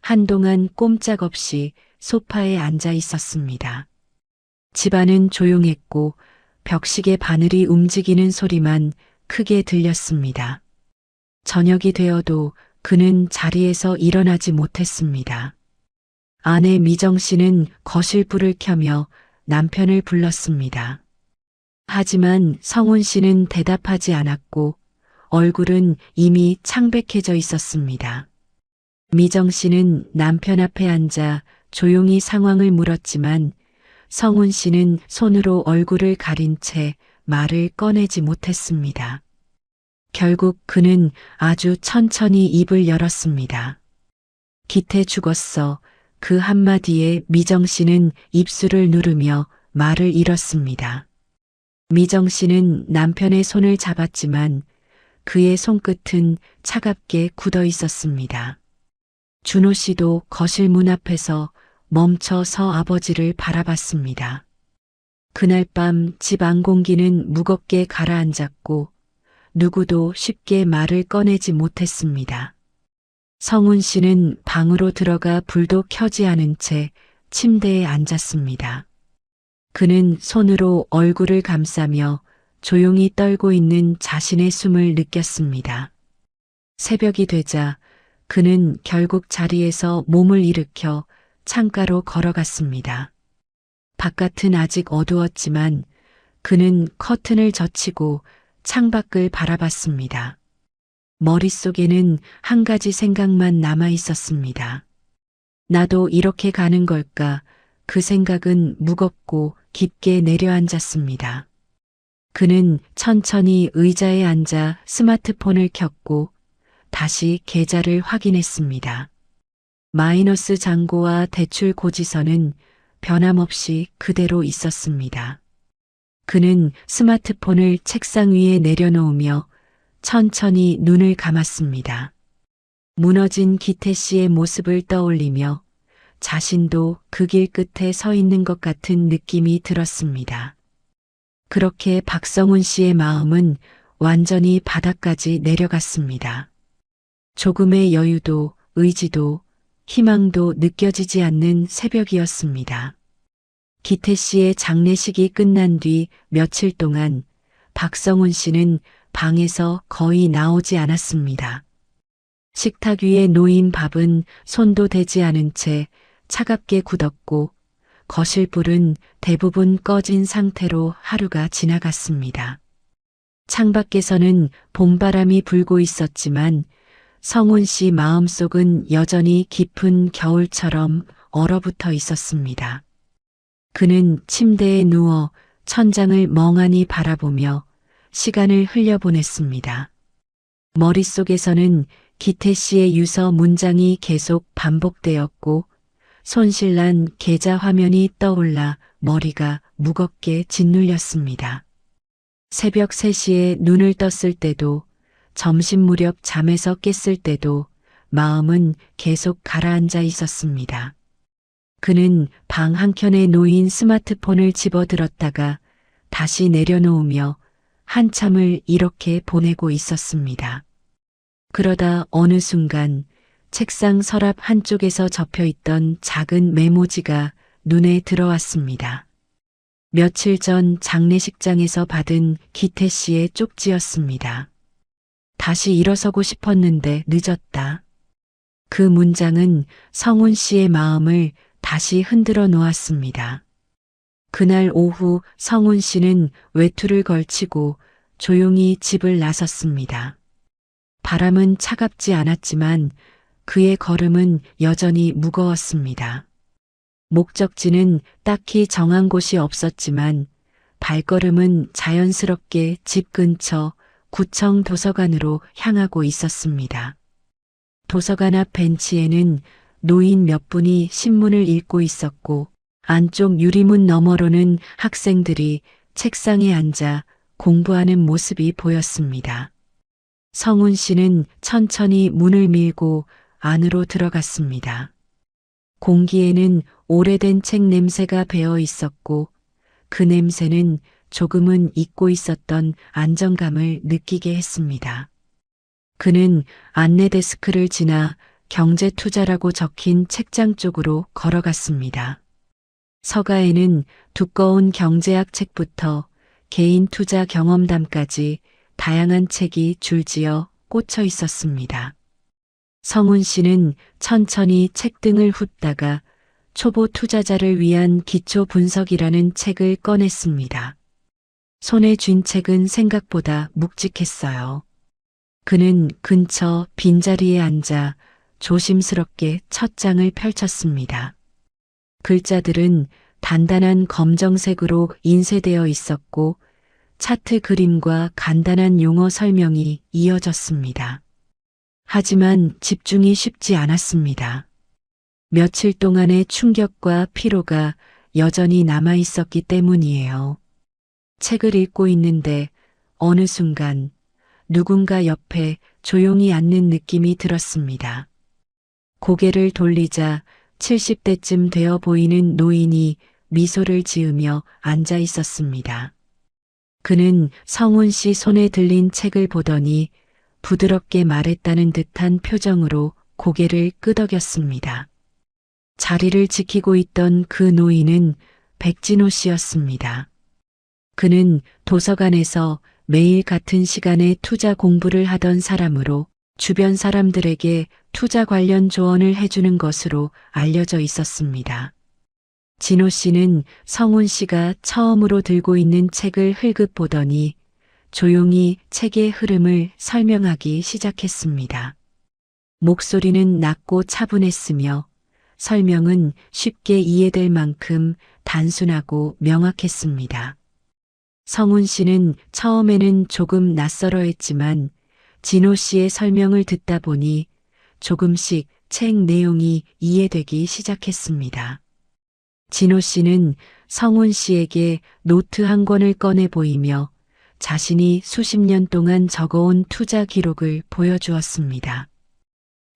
S2: 한동안 꼼짝없이 소파에 앉아 있었습니다. 집안은 조용했고 벽시계 바늘이 움직이는 소리만 크게 들렸습니다. 저녁이 되어도 그는 자리에서 일어나지 못했습니다. 아내 미정 씨는 거실 불을 켜며 남편을 불렀습니다. 하지만 성훈 씨는 대답하지 않았고 얼굴은 이미 창백해져 있었습니다. 미정 씨는 남편 앞에 앉아 조용히 상황을 물었지만 성훈 씨는 손으로 얼굴을 가린 채 말을 꺼내지 못했습니다. 결국 그는 아주 천천히 입을 열었습니다. 기태 죽었어. 그 한마디에 미정 씨는 입술을 누르며 말을 잃었습니다. 미정 씨는 남편의 손을 잡았지만 그의 손끝은 차갑게 굳어 있었습니다. 준호 씨도 거실 문 앞에서 멈춰서 아버지를 바라봤습니다. 그날 밤 집 안 공기는 무겁게 가라앉았고 누구도 쉽게 말을 꺼내지 못했습니다. 성훈 씨는 방으로 들어가 불도 켜지 않은 채 침대에 앉았습니다. 그는 손으로 얼굴을 감싸며 조용히 떨고 있는 자신의 숨을 느꼈습니다. 새벽이 되자 그는 결국 자리에서 몸을 일으켜 창가로 걸어갔습니다. 바깥은 아직 어두웠지만 그는 커튼을 젖히고 창밖을 바라봤습니다. 머릿속에는 한 가지 생각만 남아 있었습니다. 나도 이렇게 가는 걸까? 그 생각은 무겁고 깊게 내려앉았습니다. 그는 천천히 의자에 앉아 스마트폰을 켰고 다시 계좌를 확인했습니다. 마이너스 잔고와 대출 고지서는 변함없이 그대로 있었습니다. 그는 스마트폰을 책상 위에 내려놓으며 천천히 눈을 감았습니다. 무너진 기태 씨의 모습을 떠올리며 자신도 그 길 끝에 서 있는 것 같은 느낌이 들었습니다. 그렇게 박성훈 씨의 마음은 완전히 바닥까지 내려갔습니다. 조금의 여유도 의지도 희망도 느껴지지 않는 새벽이었습니다. 기태 씨의 장례식이 끝난 뒤 며칠 동안 박성훈 씨는 방에서 거의 나오지 않았습니다. 식탁 위에 놓인 밥은 손도 대지 않은 채 차갑게 굳었고 거실 불은 대부분 꺼진 상태로 하루가 지나갔습니다. 창밖에서는 봄바람이 불고 있었지만 성훈 씨 마음속은 여전히 깊은 겨울처럼 얼어붙어 있었습니다. 그는 침대에 누워 천장을 멍하니 바라보며 시간을 흘려보냈습니다. 머릿속에서는 기태 씨의 유서 문장이 계속 반복되었고 손실난 계좌 화면이 떠올라 머리가 무겁게 짓눌렸습니다. 새벽 3시에 눈을 떴을 때도 점심 무렵 잠에서 깼을 때도 마음은 계속 가라앉아 있었습니다. 그는 방 한켠에 놓인 스마트폰을 집어들었다가 다시 내려놓으며 한참을 이렇게 보내고 있었습니다. 그러다 어느 순간 책상 서랍 한쪽에서 접혀있던 작은 메모지가 눈에 들어왔습니다. 며칠 전 장례식장에서 받은 기태 씨의 쪽지였습니다. 다시 일어서고 싶었는데 늦었다. 그 문장은 성훈 씨의 마음을 다시 흔들어 놓았습니다. 그날 오후 성훈 씨는 외투를 걸치고 조용히 집을 나섰습니다. 바람은 차갑지 않았지만 그의 걸음은 여전히 무거웠습니다. 목적지는 딱히 정한 곳이 없었지만 발걸음은 자연스럽게 집 근처 구청 도서관으로 향하고 있었습니다. 도서관 앞 벤치에는 노인 몇 분이 신문을 읽고 있었고 안쪽 유리문 너머로는 학생들이 책상에 앉아 공부하는 모습이 보였습니다. 성훈 씨는 천천히 문을 밀고 안으로 들어갔습니다. 공기에는 오래된 책 냄새가 배어 있었고 그 냄새는 조금은 잊고 있었던 안정감을 느끼게 했습니다. 그는 안내 데스크를 지나 경제투자라고 적힌 책장 쪽으로 걸어갔습니다. 서가에는 두꺼운 경제학 책부터 개인 투자 경험담까지 다양한 책이 줄지어 꽂혀 있었습니다. 성훈 씨는 천천히 책등을 훑다가 초보 투자자를 위한 기초 분석이라는 책을 꺼냈습니다. 손에 쥔 책은 생각보다 묵직했어요. 그는 근처 빈자리에 앉아 조심스럽게 첫 장을 펼쳤습니다. 글자들은 단단한 검정색으로 인쇄되어 있었고 차트 그림과 간단한 용어 설명이 이어졌습니다. 하지만 집중이 쉽지 않았습니다. 며칠 동안의 충격과 피로가 여전히 남아 있었기 때문이에요. 책을 읽고 있는데 어느 순간 누군가 옆에 조용히 앉는 느낌이 들었습니다. 고개를 돌리자 70대쯤 되어 보이는 노인이 미소를 지으며 앉아 있었습니다. 그는 성훈 씨 손에 들린 책을 보더니 부드럽게 말했다는 듯한 표정으로 고개를 끄덕였습니다. 자리를 지키고 있던 그 노인은 백진호 씨였습니다. 그는 도서관에서 매일 같은 시간에 투자 공부를 하던 사람으로 주변 사람들에게 투자 관련 조언을 해주는 것으로 알려져 있었습니다. 진호 씨는 성훈 씨가 처음으로 들고 있는 책을 흘끗 보더니 조용히 책의 흐름을 설명하기 시작했습니다. 목소리는 낮고 차분했으며 설명은 쉽게 이해될 만큼 단순하고 명확했습니다. 성훈 씨는 처음에는 조금 낯설어 했지만 진호 씨의 설명을 듣다 보니 조금씩 책 내용이 이해되기 시작했습니다. 진호 씨는 성훈 씨에게 노트 한 권을 꺼내 보이며 자신이 수십 년 동안 적어온 투자 기록을 보여주었습니다.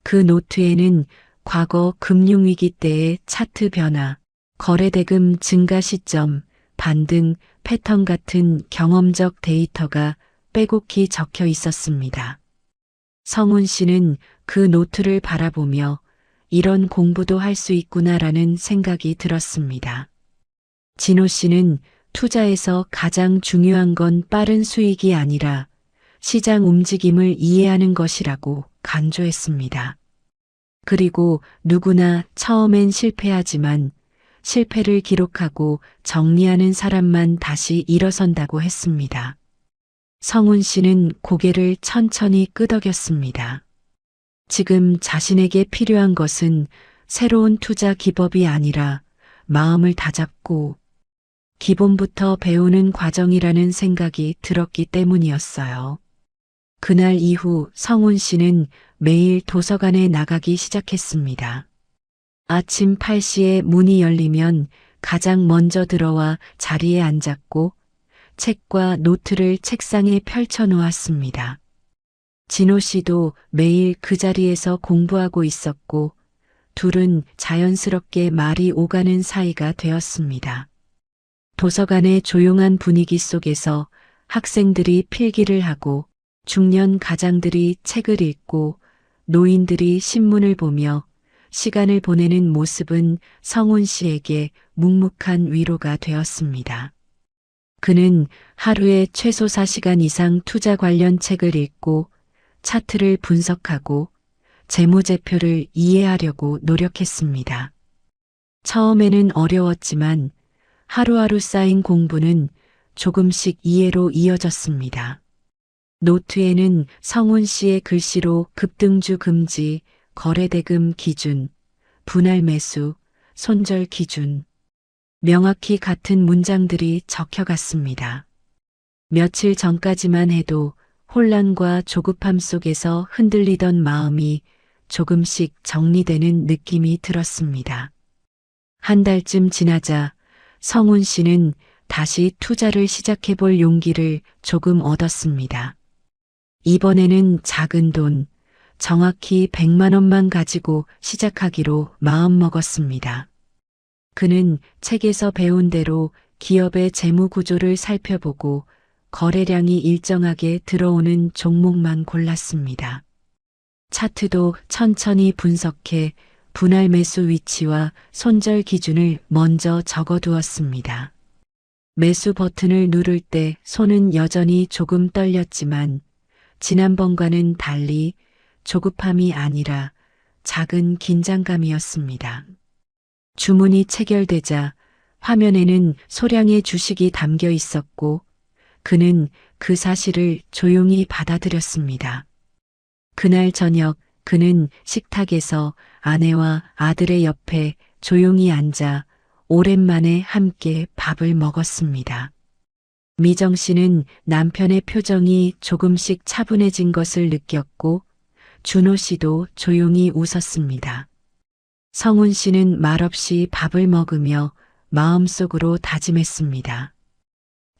S2: 그 노트에는 과거 금융위기 때의 차트 변화, 거래대금 증가 시점, 반등 패턴 같은 경험적 데이터가 빼곡히 적혀 있었습니다. 성훈 씨는 그 노트를 바라보며 이런 공부도 할 수 있구나라는 생각이 들었습니다. 진호 씨는 투자에서 가장 중요한 건 빠른 수익이 아니라 시장 움직임을 이해하는 것이라고 강조했습니다. 그리고 누구나 처음엔 실패하지만 실패를 기록하고 정리하는 사람만 다시 일어선다고 했습니다. 성훈 씨는 고개를 천천히 끄덕였습니다. 지금 자신에게 필요한 것은 새로운 투자 기법이 아니라 마음을 다잡고 기본부터 배우는 과정이라는 생각이 들었기 때문이었어요. 그날 이후 성훈 씨는 매일 도서관에 나가기 시작했습니다. 아침 8시에 문이 열리면 가장 먼저 들어와 자리에 앉았고 책과 노트를 책상에 펼쳐 놓았습니다. 진호 씨도 매일 그 자리에서 공부하고 있었고 둘은 자연스럽게 말이 오가는 사이가 되었습니다. 도서관의 조용한 분위기 속에서 학생들이 필기를 하고 중년 가장들이 책을 읽고 노인들이 신문을 보며 시간을 보내는 모습은 성훈 씨에게 묵묵한 위로가 되었습니다. 그는 하루에 최소 4시간 이상 투자 관련 책을 읽고 차트를 분석하고 재무제표를 이해하려고 노력했습니다. 처음에는 어려웠지만 하루하루 쌓인 공부는 조금씩 이해로 이어졌습니다. 노트에는 성훈 씨의 글씨로 급등주 금지, 거래대금 기준, 분할 매수, 손절 기준, 명확히 같은 문장들이 적혀갔습니다. 며칠 전까지만 해도 혼란과 조급함 속에서 흔들리던 마음이 조금씩 정리되는 느낌이 들었습니다. 한 달쯤 지나자 성훈 씨는 다시 투자를 시작해볼 용기를 조금 얻었습니다. 이번에는 작은 돈, 정확히 100만 원만 가지고 시작하기로 마음먹었습니다. 그는 책에서 배운 대로 기업의 재무 구조를 살펴보고 거래량이 일정하게 들어오는 종목만 골랐습니다. 차트도 천천히 분석해 분할 매수 위치와 손절 기준을 먼저 적어두었습니다. 매수 버튼을 누를 때 손은 여전히 조금 떨렸지만 지난번과는 달리 조급함이 아니라 작은 긴장감이었습니다. 주문이 체결되자 화면에는 소량의 주식이 담겨 있었고 그는 그 사실을 조용히 받아들였습니다. 그날 저녁 그는 식탁에서 아내와 아들의 옆에 조용히 앉아 오랜만에 함께 밥을 먹었습니다. 미정 씨는 남편의 표정이 조금씩 차분해진 것을 느꼈고 준호 씨도 조용히 웃었습니다. 성훈 씨는 말없이 밥을 먹으며 마음속으로 다짐했습니다.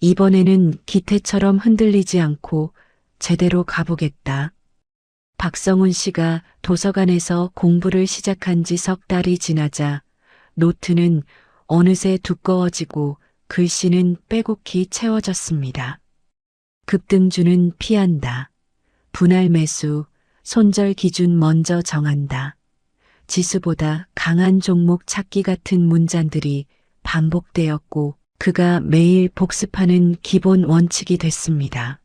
S2: 이번에는 기태처럼 흔들리지 않고 제대로 가보겠다. 박성훈 씨가 도서관에서 공부를 시작한 지 석 달이 지나자 노트는 어느새 두꺼워지고 글씨는 빼곡히 채워졌습니다. 급등주는 피한다. 분할 매수, 손절 기준 먼저 정한다. 지수보다 강한 종목 찾기 같은 문장들이 반복되었고 그가 매일 복습하는 기본 원칙이 됐습니다.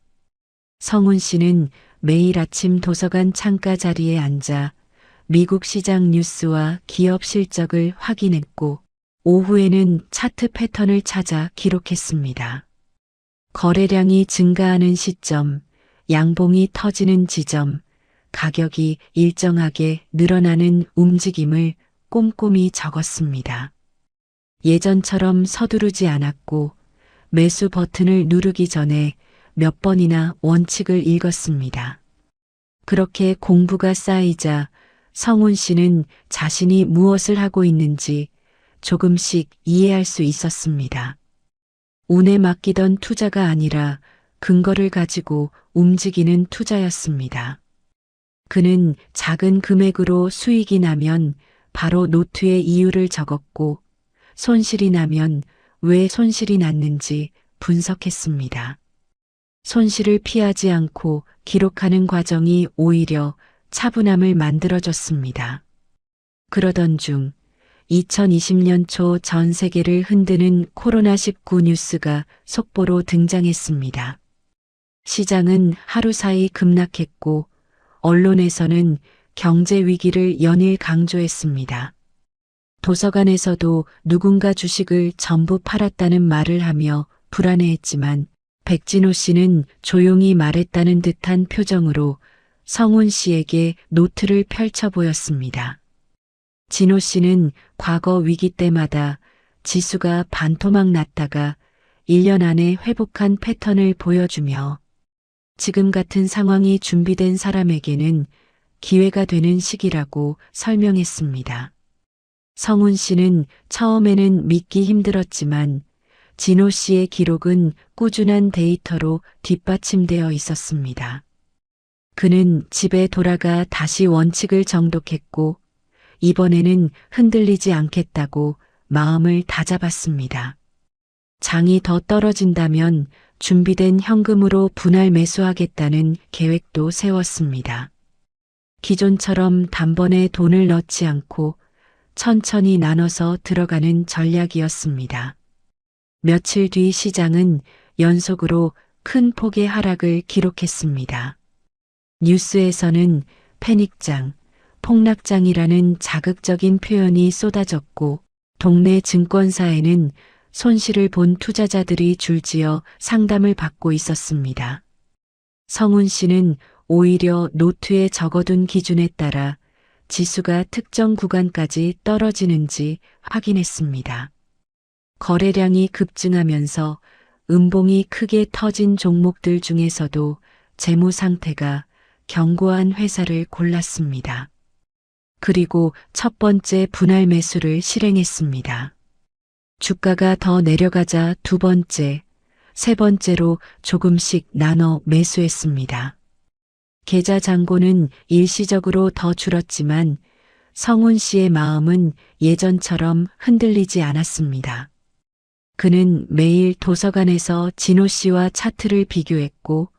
S2: 성훈 씨는 매일 아침 도서관 창가 자리에 앉아 미국 시장 뉴스와 기업 실적을 확인했고 오후에는 차트 패턴을 찾아 기록했습니다. 거래량이 증가하는 시점, 양봉이 터지는 지점, 가격이 일정하게 늘어나는 움직임을 꼼꼼히 적었습니다. 예전처럼 서두르지 않았고 매수 버튼을 누르기 전에 몇 번이나 원칙을 읽었습니다. 그렇게 공부가 쌓이자 성훈 씨는 자신이 무엇을 하고 있는지 조금씩 이해할 수 있었습니다. 운에 맡기던 투자가 아니라 근거를 가지고 움직이는 투자였습니다. 그는 작은 금액으로 수익이 나면 바로 노트에 이유를 적었고 손실이 나면 왜 손실이 났는지 분석했습니다. 손실을 피하지 않고 기록하는 과정이 오히려 차분함을 만들어줬습니다. 그러던 중 2020년 초 전 세계를 흔드는 코로나19 뉴스가 속보로 등장했습니다. 시장은 하루 사이 급락했고 언론에서는 경제 위기를 연일 강조했습니다. 도서관에서도 누군가 주식을 전부 팔았다는 말을 하며 불안해했지만 백진호 씨는 조용히 말했다는 듯한 표정으로 성훈 씨에게 노트를 펼쳐 보였습니다. 진호 씨는 과거 위기 때마다 지수가 반토막 났다가 1년 안에 회복한 패턴을 보여주며 지금 같은 상황이 준비된 사람에게는 기회가 되는 시기라고 설명했습니다. 성훈 씨는 처음에는 믿기 힘들었지만 진호 씨의 기록은 꾸준한 데이터로 뒷받침되어 있었습니다. 그는 집에 돌아가 다시 원칙을 정독했고 이번에는 흔들리지 않겠다고 마음을 다잡았습니다. 장이 더 떨어진다면 준비된 현금으로 분할 매수하겠다는 계획도 세웠습니다. 기존처럼 단번에 돈을 넣지 않고 천천히 나눠서 들어가는 전략이었습니다. 며칠 뒤 시장은 연속으로 큰 폭의 하락을 기록했습니다. 뉴스에서는 패닉장, 폭락장이라는 자극적인 표현이 쏟아졌고 동네 증권사에는 손실을 본 투자자들이 줄지어 상담을 받고 있었습니다. 성훈 씨는 오히려 노트에 적어둔 기준에 따라 지수가 특정 구간까지 떨어지는지 확인했습니다. 거래량이 급증하면서 음봉이 크게 터진 종목들 중에서도 재무 상태가 견고한 회사를 골랐습니다. 그리고 첫 번째 분할 매수를 실행했습니다. 주가가 더 내려가자 두 번째, 세 번째로 조금씩 나눠 매수했습니다. 계좌 잔고는 일시적으로 더 줄었지만 성훈 씨의 마음은 예전처럼 흔들리지 않았습니다. 그는 매일 도서관에서 진호 씨와 차트를 비교했고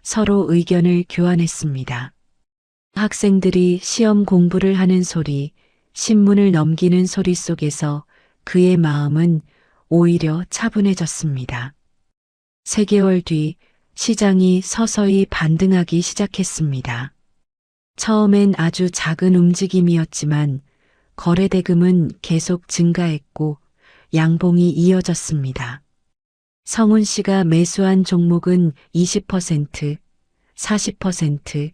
S2: 서로 의견을 교환했습니다. 학생들이 시험 공부를 하는 소리, 신문을 넘기는 소리 속에서 그의 마음은 오히려 차분해졌습니다. 3개월 뒤 시장이 서서히 반등하기 시작했습니다. 처음엔 아주 작은 움직임이었지만 거래대금은 계속 증가했고 양봉이 이어졌습니다. 성훈 씨가 매수한 종목은 20%, 40%,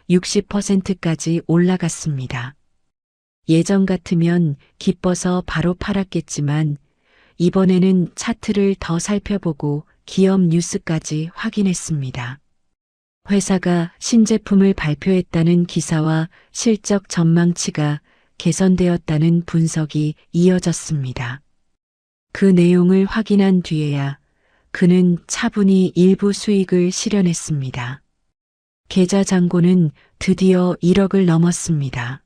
S2: 60%까지 올라갔습니다. 예전 같으면 기뻐서 바로 팔았겠지만 이번에는 차트를 더 살펴보고 기업 뉴스까지 확인했습니다. 회사가 신제품을 발표했다는 기사와 실적 전망치가 개선되었다는 분석이 이어졌습니다. 그 내용을 확인한 뒤에야 그는 차분히 일부 수익을 실현했습니다. 계좌 잔고는 드디어 1억을 넘었습니다.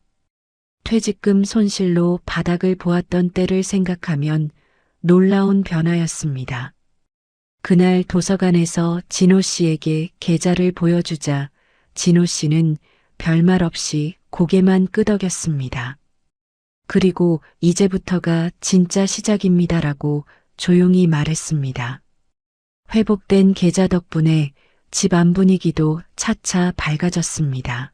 S2: 퇴직금 손실로 바닥을 보았던 때를 생각하면 놀라운 변화였습니다. 그날 도서관에서 진호 씨에게 계좌를 보여주자 진호 씨는 별말 없이 고개만 끄덕였습니다. 그리고 이제부터가 진짜 시작입니다라고 조용히 말했습니다. 회복된 계좌 덕분에 집 안 분위기도 차차 밝아졌습니다.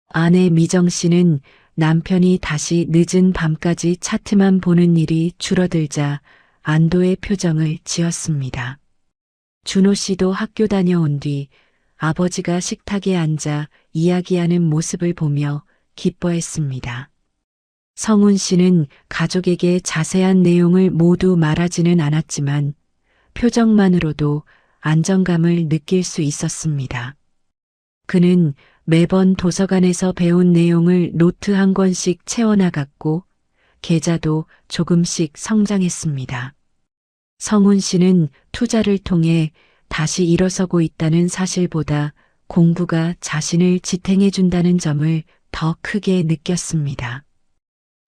S2: 아내 미정 씨는 남편이 다시 늦은 밤까지 차트만 보는 일이 줄어들자 안도의 표정을 지었습니다. 준호 씨도 학교 다녀온 뒤 아버지가 식탁에 앉아 이야기하는 모습을 보며 기뻐했습니다. 성훈 씨는 가족에게 자세한 내용을 모두 말하지는 않았지만 표정만으로도 안정감을 느낄 수 있었습니다. 그는 매번 도서관에서 배운 내용을 노트 한 권씩 채워나갔고 계좌도 조금씩 성장했습니다. 성훈 씨는 투자를 통해 다시 일어서고 있다는 사실보다 공부가 자신을 지탱해준다는 점을 더 크게 느꼈습니다.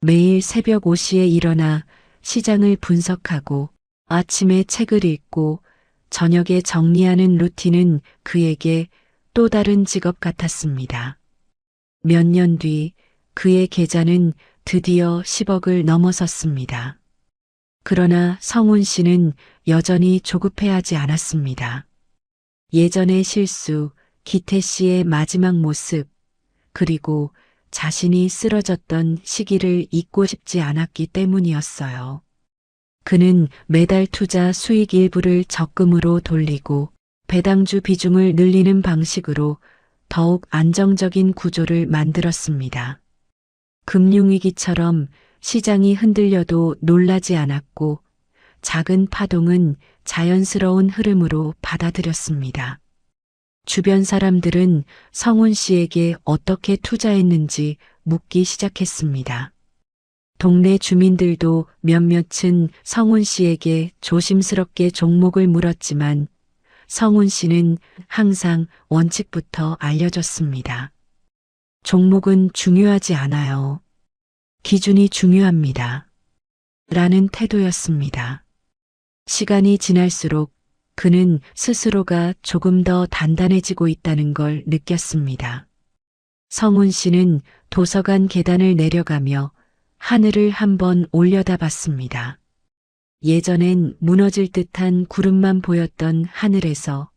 S2: 매일 새벽 5시에 일어나 시장을 분석하고 아침에 책을 읽고 저녁에 정리하는 루틴은 그에게 또 다른 직업 같았습니다. 몇 년 뒤 그의 계좌는 드디어 10억을 넘어섰습니다. 그러나 성훈 씨는 여전히 조급해하지 않았습니다. 예전의 실수, 기태 씨의 마지막 모습, 그리고 자신이 쓰러졌던 시기를 잊고 싶지 않았기 때문이었어요. 그는 매달 투자 수익 일부를 적금으로 돌리고 배당주 비중을 늘리는 방식으로 더욱 안정적인 구조를 만들었습니다. 금융위기처럼 시장이 흔들려도 놀라지 않았고 작은 파동은 자연스러운 흐름으로 받아들였습니다. 주변 사람들은 성훈 씨에게 어떻게 투자했는지 묻기 시작했습니다. 동네 주민들도 몇몇은 성훈 씨에게 조심스럽게 종목을 물었지만 성훈 씨는 항상 원칙부터 알려줬습니다. 종목은 중요하지 않아요. 기준이 중요합니다. 라는 태도였습니다. 시간이 지날수록 그는 스스로가 조금 더 단단해지고 있다는 걸 느꼈습니다. 성훈 씨는 도서관 계단을 내려가며 하늘을 한번 올려다봤습니다. 예전엔 무너질 듯한 구름만 보였던 하늘에서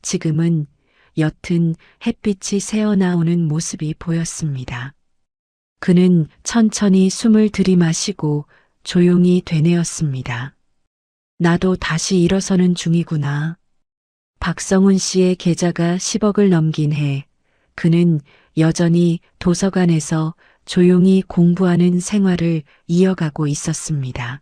S2: 지금은 옅은 햇빛이 새어나오는 모습이 보였습니다. 그는 천천히 숨을 들이마시고 조용히 되뇌었습니다. 나도 다시 일어서는 중이구나. 박성훈 씨의 계좌가 10억을 넘긴 해 그는 여전히 도서관에서 조용히 공부하는 생활을 이어가고 있었습니다.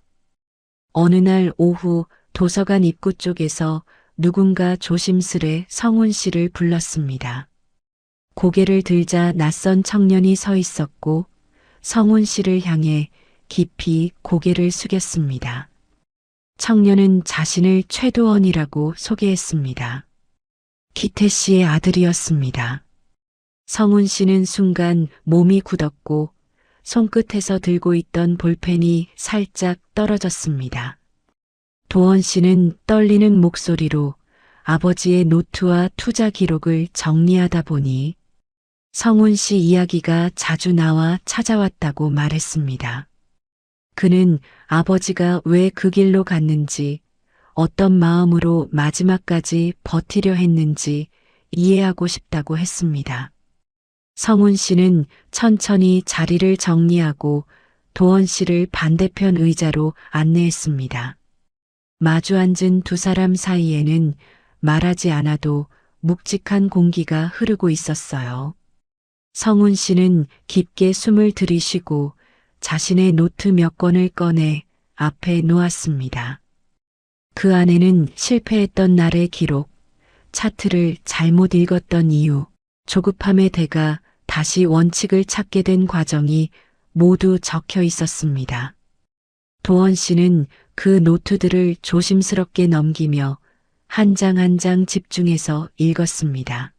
S2: 어느 날 오후 도서관 입구 쪽에서 누군가 조심스레 성훈 씨를 불렀습니다. 고개를 들자 낯선 청년이 서 있었고 성훈 씨를 향해 깊이 고개를 숙였습니다. 청년은 자신을 최도원이라고 소개했습니다. 기태 씨의 아들이었습니다. 성훈 씨는 순간 몸이 굳었고 손끝에서 들고 있던 볼펜이 살짝 떨어졌습니다. 도원 씨는 떨리는 목소리로 아버지의 노트와 투자 기록을 정리하다 보니 성훈 씨 이야기가 자주 나와 찾아왔다고 말했습니다. 그는 아버지가 왜 그 길로 갔는지, 어떤 마음으로 마지막까지 버티려 했는지 이해하고 싶다고 했습니다. 성훈 씨는 천천히 자리를 정리하고 도원 씨를 반대편 의자로 안내했습니다. 마주 앉은 두 사람 사이에는 말하지 않아도 묵직한 공기가 흐르고 있었어요. 성훈 씨는 깊게 숨을 들이쉬고 자신의 노트 몇 권을 꺼내 앞에 놓았습니다. 그 안에는 실패했던 날의 기록, 차트를 잘못 읽었던 이유, 조급함의 대가 다시 원칙을 찾게 된 과정이 모두 적혀 있었습니다. 도원 씨는 그 노트들을 조심스럽게 넘기며 한 장 한 장 집중해서 읽었습니다.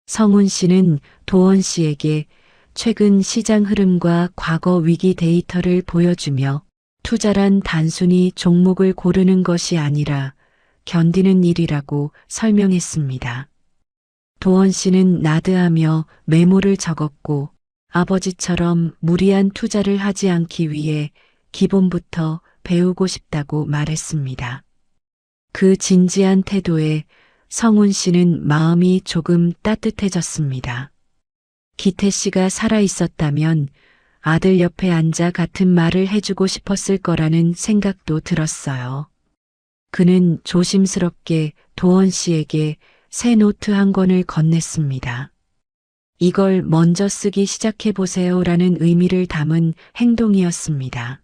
S2: 성훈 씨는 도원 씨에게 최근 시장 흐름과 과거 위기 데이터를 보여주며 투자란 단순히 종목을 고르는 것이 아니라 견디는 일이라고 설명했습니다. 도원 씨는 나드하며 메모를 적었고 아버지처럼 무리한 투자를 하지 않기 위해 기본부터 배우고 싶다고 말했습니다. 그 진지한 태도에 성훈 씨는 마음이 조금 따뜻해졌습니다. 기태 씨가 살아 있었다면 아들 옆에 앉아 같은 말을 해주고 싶었을 거라는 생각도 들었어요. 그는 조심스럽게 도원 씨에게 새 노트 한 권을 건넸습니다. 이걸 먼저 쓰기 시작해보세요라는 의미를 담은 행동이었습니다.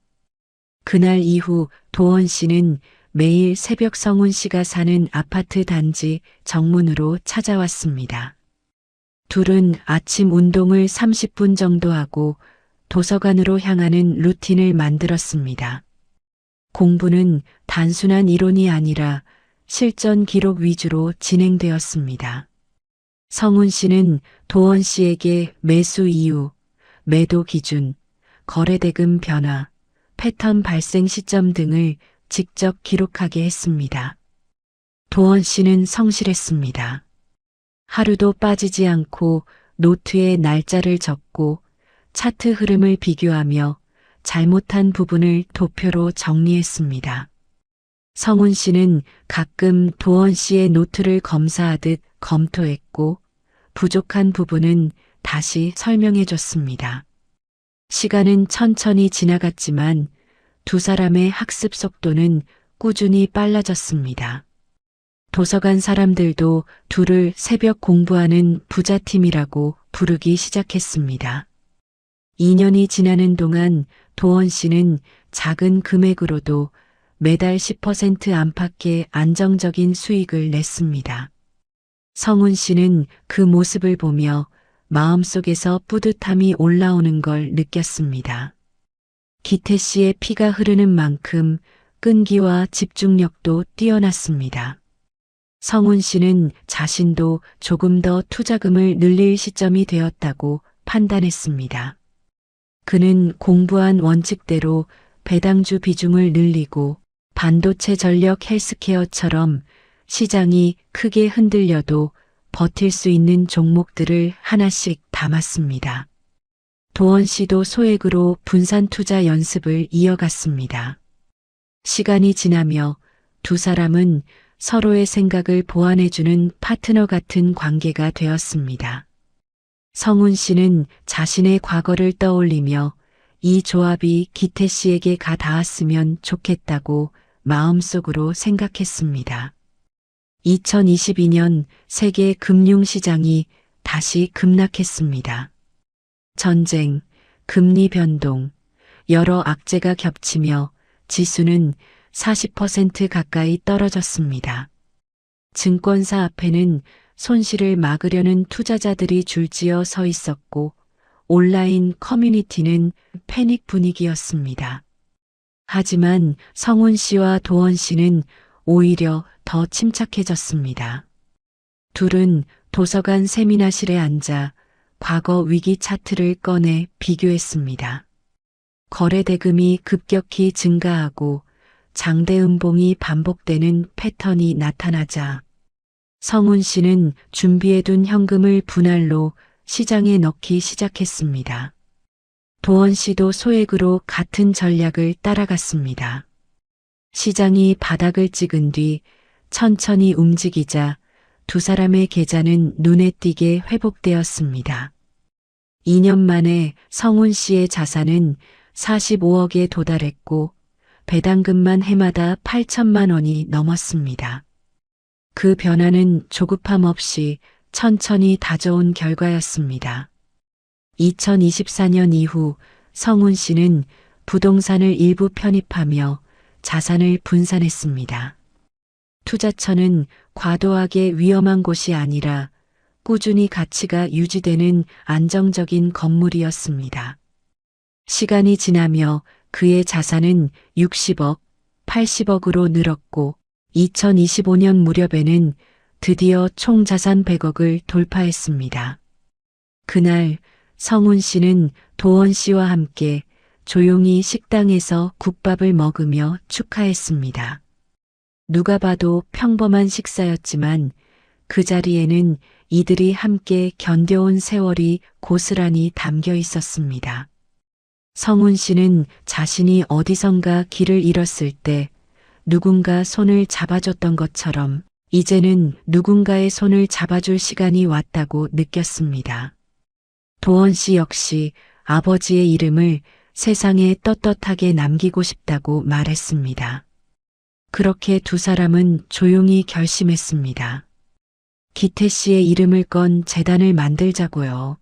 S2: 그날 이후 도원 씨는 매일 새벽 성훈 씨가 사는 아파트 단지 정문으로 찾아왔습니다. 둘은 아침 운동을 30분 정도 하고 도서관으로 향하는 루틴을 만들었습니다. 공부는 단순한 이론이 아니라 실전 기록 위주로 진행되었습니다. 성훈 씨는 도원 씨에게 매수 이유, 매도 기준, 거래대금 변화, 패턴 발생 시점 등을 직접 기록하게 했습니다. 도원 씨는 성실했습니다. 하루도 빠지지 않고 노트에 날짜를 적고 차트 흐름을 비교하며 잘못한 부분을 도표로 정리했습니다. 성훈 씨는 가끔 도원 씨의 노트를 검사하듯 검토했고 부족한 부분은 다시 설명해 줬습니다. 시간은 천천히 지나갔지만 두 사람의 학습 속도는 꾸준히 빨라졌습니다. 도서관 사람들도 둘을 새벽 공부하는 부자팀이라고 부르기 시작했습니다. 2년이 지나는 동안 도원 씨는 작은 금액으로도 매달 10% 안팎의 안정적인 수익을 냈습니다. 성훈 씨는 그 모습을 보며 마음속에서 뿌듯함이 올라오는 걸 느꼈습니다. 기태 씨의 피가 흐르는 만큼 끈기와 집중력도 뛰어났습니다. 성훈 씨는 자신도 조금 더 투자금을 늘릴 시점이 되었다고 판단했습니다. 그는 공부한 원칙대로 배당주 비중을 늘리고 반도체 전력 헬스케어처럼 시장이 크게 흔들려도 버틸 수 있는 종목들을 하나씩 담았습니다. 도원 씨도 소액으로 분산 투자 연습을 이어갔습니다. 시간이 지나며 두 사람은 서로의 생각을 보완해주는 파트너 같은 관계가 되었습니다. 성훈 씨는 자신의 과거를 떠올리며 이 조합이 기태 씨에게 가 닿았으면 좋겠다고 마음속으로 생각했습니다. 2022년 세계 금융시장이 다시 급락했습니다. 전쟁, 금리 변동, 여러 악재가 겹치며 지수는 40% 가까이 떨어졌습니다. 증권사 앞에는 손실을 막으려는 투자자들이 줄지어 서 있었고 온라인 커뮤니티는 패닉 분위기였습니다. 하지만 성훈 씨와 도원 씨는 오히려 더 침착해졌습니다. 둘은 도서관 세미나실에 앉아 과거 위기 차트를 꺼내 비교했습니다. 거래 대금이 급격히 증가하고 장대 음봉이 반복되는 패턴이 나타나자 성훈 씨는 준비해둔 현금을 분할로 시장에 넣기 시작했습니다. 도원 씨도 소액으로 같은 전략을 따라갔습니다. 시장이 바닥을 찍은 뒤 천천히 움직이자 두 사람의 계좌는 눈에 띄게 회복되었습니다. 2년 만에 성훈 씨의 자산은 45억에 도달했고 배당금만 해마다 8천만 원이 넘었습니다. 그 변화는 조급함 없이 천천히 다져온 결과였습니다. 2024년 이후 성훈 씨는 부동산을 일부 편입하며 자산을 분산했습니다. 투자처는 과도하게 위험한 곳이 아니라 꾸준히 가치가 유지되는 안정적인 건물이었습니다. 시간이 지나며 그의 자산은 60억, 80억으로 늘었고 2025년 무렵에는 드디어 총 자산 100억을 돌파했습니다. 그날 성훈 씨는 도원 씨와 함께 조용히 식당에서 국밥을 먹으며 축하했습니다. 누가 봐도 평범한 식사였지만 그 자리에는 이들이 함께 견뎌온 세월이 고스란히 담겨 있었습니다. 성훈 씨는 자신이 어디선가 길을 잃었을 때 누군가 손을 잡아줬던 것처럼 이제는 누군가의 손을 잡아줄 시간이 왔다고 느꼈습니다. 도원 씨 역시 아버지의 이름을 세상에 떳떳하게 남기고 싶다고 말했습니다. 그렇게 두 사람은 조용히 결심했습니다. 기태 씨의 이름을 건 재단을 만들자고요.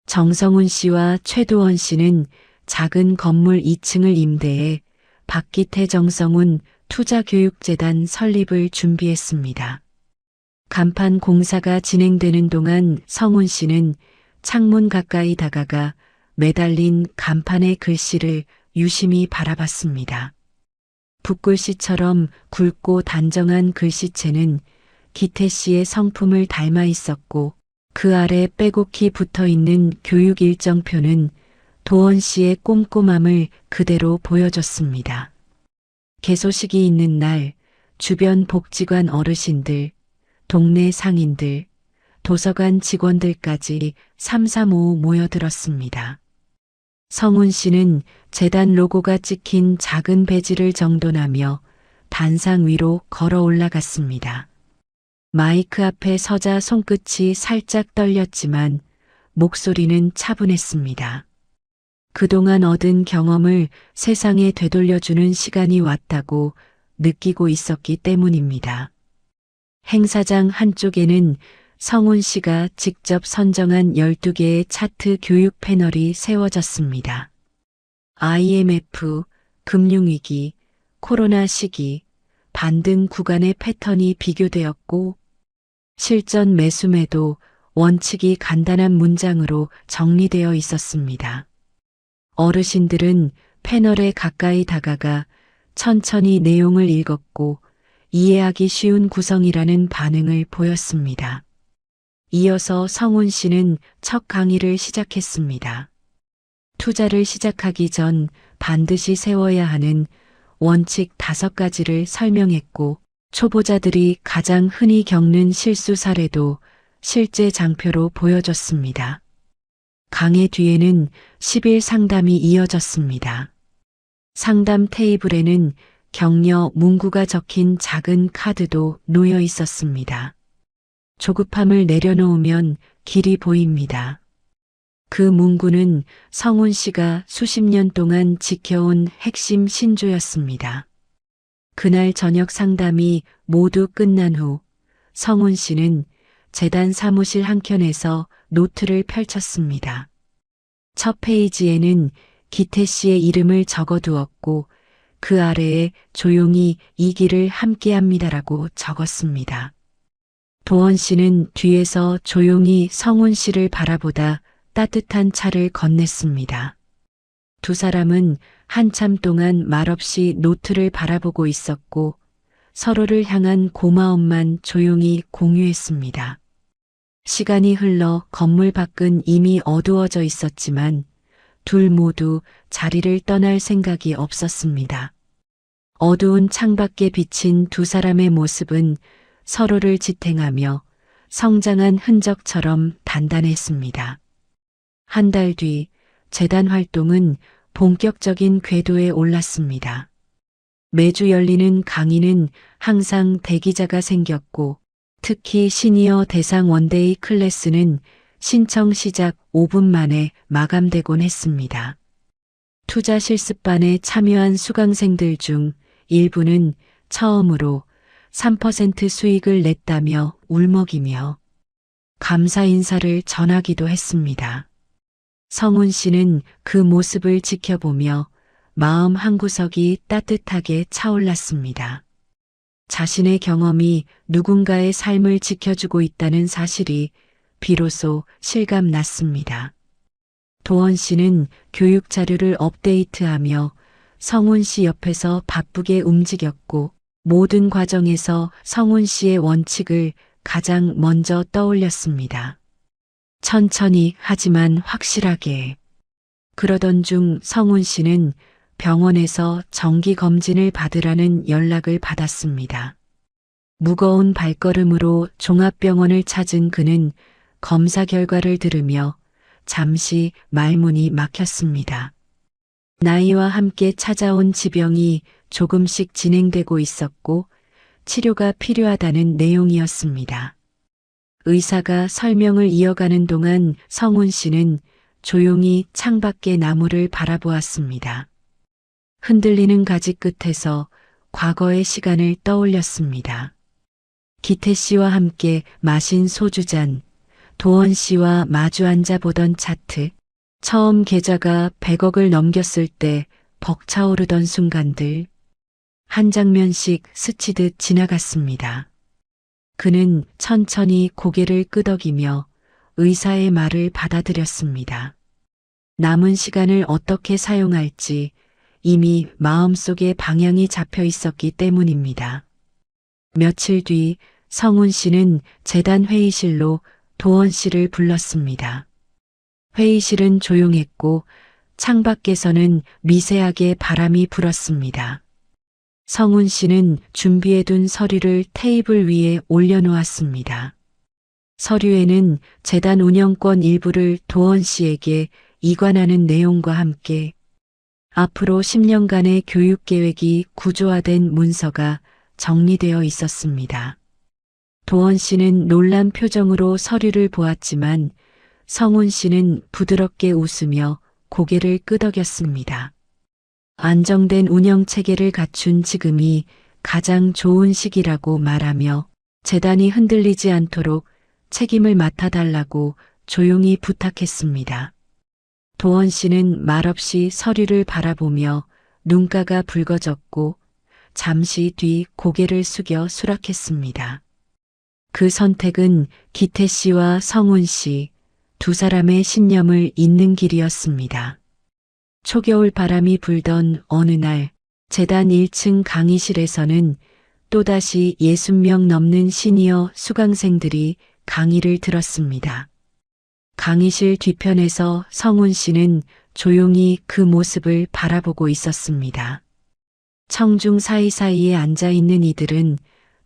S2: 정성훈 씨와 최도원 씨는 작은 건물 2층을 임대해 박기태 정성훈 투자교육재단 설립을 준비했습니다. 간판 공사가 진행되는 동안 성훈 씨는 창문 가까이 다가가 매달린 간판의 글씨를 유심히 바라봤습니다. 붓글씨처럼 굵고 단정한 글씨체는 기태 씨의 성품을 닮아 있었고 그 아래 빼곡히 붙어 있는 교육 일정표는 도원 씨의 꼼꼼함을 그대로 보여줬습니다. 개소식이 있는 날 주변 복지관 어르신들, 동네 상인들, 도서관 직원들까지 삼삼오오 모여들었습니다. 성훈 씨는 재단 로고가 찍힌 작은 배지를 정돈하며 단상 위로 걸어 올라갔습니다. 마이크 앞에 서자 손끝이 살짝 떨렸지만 목소리는 차분했습니다. 그동안 얻은 경험을 세상에 되돌려주는 시간이 왔다고 느끼고 있었기 때문입니다. 행사장 한쪽에는 성훈 씨가 직접 선정한 12개의 차트 교육 패널이 세워졌습니다. IMF, 금융위기, 코로나 시기, 반등 구간의 패턴이 비교되었고 실전 매수매도 원칙이 간단한 문장으로 정리되어 있었습니다. 어르신들은 패널에 가까이 다가가 천천히 내용을 읽었고 이해하기 쉬운 구성이라는 반응을 보였습니다. 이어서 성훈 씨는 첫 강의를 시작했습니다. 투자를 시작하기 전 반드시 세워야 하는 원칙 5가지를 설명했고 초보자들이 가장 흔히 겪는 실수 사례도 실제 장표로 보여줬습니다. 강의 뒤에는 10일 상담이 이어졌습니다. 상담 테이블에는 격려 문구가 적힌 작은 카드도 놓여 있었습니다. 조급함을 내려놓으면 길이 보입니다. 그 문구는 성훈 씨가 수십 년 동안 지켜온 핵심 신조였습니다. 그날 저녁 상담이 모두 끝난 후 성훈 씨는 재단 사무실 한켠에서 노트를 펼쳤습니다. 첫 페이지에는 기태 씨의 이름을 적어두었고 그 아래에 조용히 이 길을 함께합니다라고 적었습니다. 도원 씨는 뒤에서 조용히 성훈 씨를 바라보다 따뜻한 차를 건넸습니다. 두 사람은 한참 동안 말없이 노트를 바라보고 있었고 서로를 향한 고마움만 조용히 공유했습니다. 시간이 흘러 건물 밖은 이미 어두워져 있었지만 둘 모두 자리를 떠날 생각이 없었습니다. 어두운 창밖에 비친 두 사람의 모습은 서로를 지탱하며 성장한 흔적처럼 단단했습니다. 한 달 뒤 재단 활동은 본격적인 궤도에 올랐습니다. 매주 열리는 강의는 항상 대기자가 생겼고 특히 시니어 대상 원데이 클래스는 신청 시작 5분 만에 마감되곤 했습니다. 투자 실습반에 참여한 수강생들 중 일부는 처음으로 3% 수익을 냈다며 울먹이며 감사 인사를 전하기도 했습니다. 성훈 씨는 그 모습을 지켜보며 마음 한구석이 따뜻하게 차올랐습니다. 자신의 경험이 누군가의 삶을 지켜주고 있다는 사실이 비로소 실감났습니다. 도원 씨는 교육 자료를 업데이트하며 성훈 씨 옆에서 바쁘게 움직였고 모든 과정에서 성훈 씨의 원칙을 가장 먼저 떠올렸습니다. 천천히 하지만 확실하게. 그러던 중 성훈 씨는 병원에서 정기 검진을 받으라는 연락을 받았습니다. 무거운 발걸음으로 종합병원을 찾은 그는 검사 결과를 들으며 잠시 말문이 막혔습니다. 나이와 함께 찾아온 지병이 조금씩 진행되고 있었고 치료가 필요하다는 내용이었습니다. 의사가 설명을 이어가는 동안 성훈 씨는 조용히 창밖의 나무를 바라보았습니다. 흔들리는 가지 끝에서 과거의 시간을 떠올렸습니다. 기태 씨와 함께 마신 소주잔, 도원 씨와 마주 앉아 보던 차트, 처음 계좌가 100억을 넘겼을 때 벅차오르던 순간들, 한 장면씩 스치듯 지나갔습니다. 그는 천천히 고개를 끄덕이며 의사의 말을 받아들였습니다. 남은 시간을 어떻게 사용할지 이미 마음속에 방향이 잡혀 있었기 때문입니다. 며칠 뒤 성훈 씨는 재단 회의실로 도원 씨를 불렀습니다. 회의실은 조용했고 창밖에서는 미세하게 바람이 불었습니다. 성훈 씨는 준비해둔 서류를 테이블 위에 올려놓았습니다. 서류에는 재단 운영권 일부를 도원 씨에게 이관하는 내용과 함께 앞으로 10년간의 교육 계획이 구조화된 문서가 정리되어 있었습니다. 도원 씨는 놀란 표정으로 서류를 보았지만 성훈 씨는 부드럽게 웃으며 고개를 끄덕였습니다. 안정된 운영 체계를 갖춘 지금이 가장 좋은 시기라고 말하며 재단이 흔들리지 않도록 책임을 맡아달라고 조용히 부탁했습니다. 도원 씨는 말없이 서류를 바라보며 눈가가 붉어졌고 잠시 뒤 고개를 숙여 수락했습니다. 그 선택은 기태 씨와 성훈 씨 두 사람의 신념을 잇는 길이었습니다. 초겨울 바람이 불던 어느 날 재단 1층 강의실에서는 또다시 60명 넘는 시니어 수강생들이 강의를 들었습니다. 강의실 뒤편에서 성훈 씨는 조용히 그 모습을 바라보고 있었습니다. 청중 사이사이에 앉아있는 이들은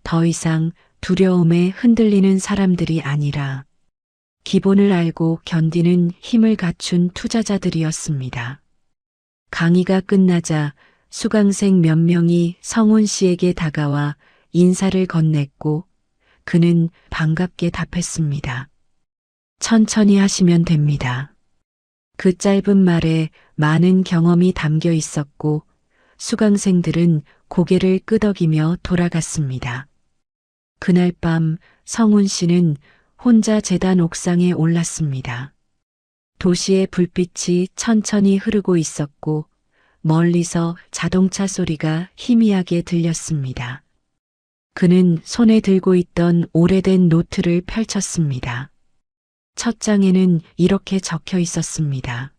S2: 더 이상 두려움에 흔들리는 사람들이 아니라 기본을 알고 견디는 힘을 갖춘 투자자들이었습니다. 강의가 끝나자 수강생 몇 명이 성훈 씨에게 다가와 인사를 건넸고 그는 반갑게 답했습니다. 천천히 하시면 됩니다. 그 짧은 말에 많은 경험이 담겨 있었고 수강생들은 고개를 끄덕이며 돌아갔습니다. 그날 밤 성훈 씨는 혼자 재단 옥상에 올랐습니다. 도시의 불빛이 천천히 흐르고 있었고 멀리서 자동차 소리가 희미하게 들렸습니다. 그는 손에 들고 있던 오래된 노트를 펼쳤습니다. 첫 장에는 이렇게 적혀 있었습니다.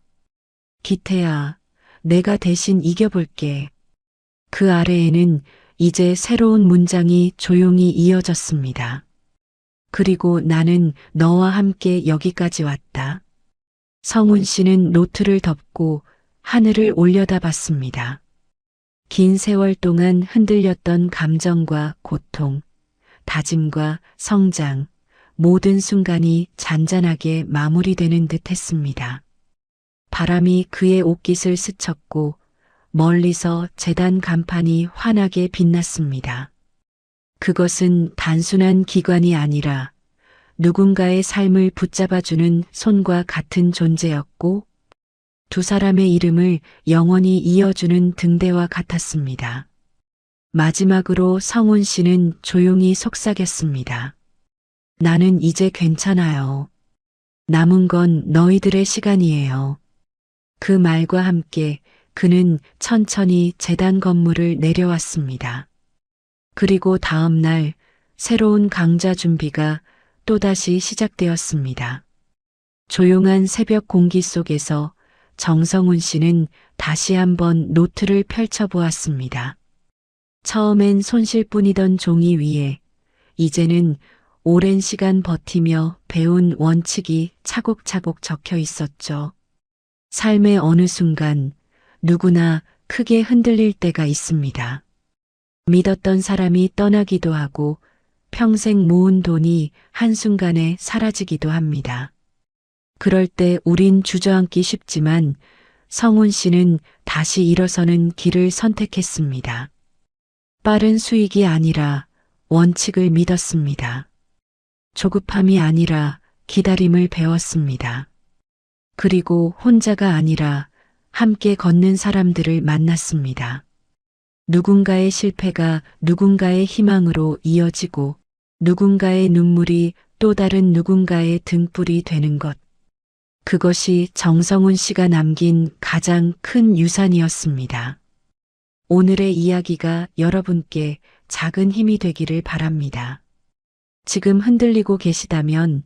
S2: 기태야, 내가 대신 이겨볼게. 그 아래에는 이제 새로운 문장이 조용히 이어졌습니다. 그리고 나는 너와 함께 여기까지 왔다. 성훈 씨는 노트를 덮고 하늘을 올려다봤습니다. 긴 세월 동안 흔들렸던 감정과 고통, 다짐과 성장, 모든 순간이 잔잔하게 마무리되는 듯 했습니다. 바람이 그의 옷깃을 스쳤고 멀리서 재단 간판이 환하게 빛났습니다. 그것은 단순한 기관이 아니라 누군가의 삶을 붙잡아주는 손과 같은 존재였고 두 사람의 이름을 영원히 이어주는 등대와 같았습니다. 마지막으로 성훈 씨는 조용히 속삭였습니다. 나는 이제 괜찮아요. 남은 건 너희들의 시간이에요. 그 말과 함께 그는 천천히 재단 건물을 내려왔습니다. 그리고 다음 날 새로운 강좌 준비가 또다시 시작되었습니다. 조용한 새벽 공기 속에서 정성훈 씨는 다시 한번 노트를 펼쳐보았습니다. 처음엔 손실뿐이던 종이 위에 이제는 오랜 시간 버티며 배운 원칙이 차곡차곡 적혀 있었죠. 삶의 어느 순간 누구나 크게 흔들릴 때가 있습니다. 믿었던 사람이 떠나기도 하고 평생 모은 돈이 한순간에 사라지기도 합니다. 그럴 때 우린 주저앉기 쉽지만 성훈 씨는 다시 일어서는 길을 선택했습니다. 빠른 수익이 아니라 원칙을 믿었습니다. 조급함이 아니라 기다림을 배웠습니다. 그리고 혼자가 아니라 함께 걷는 사람들을 만났습니다. 누군가의 실패가 누군가의 희망으로 이어지고 누군가의 눈물이 또 다른 누군가의 등불이 되는 것. 그것이 정성훈 씨가 남긴 가장 큰 유산이었습니다. 오늘의 이야기가 여러분께 작은 힘이 되기를 바랍니다. 지금 흔들리고 계시다면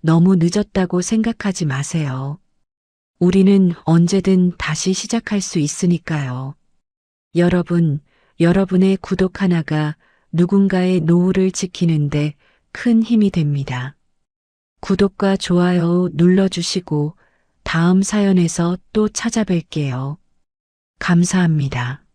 S2: 너무 늦었다고 생각하지 마세요. 우리는 언제든 다시 시작할 수 있으니까요. 여러분의 구독 하나가 누군가의 노후를 지키는데 큰 힘이 됩니다. 구독과 좋아요 눌러주시고 다음 사연에서 또 찾아뵐게요. 감사합니다.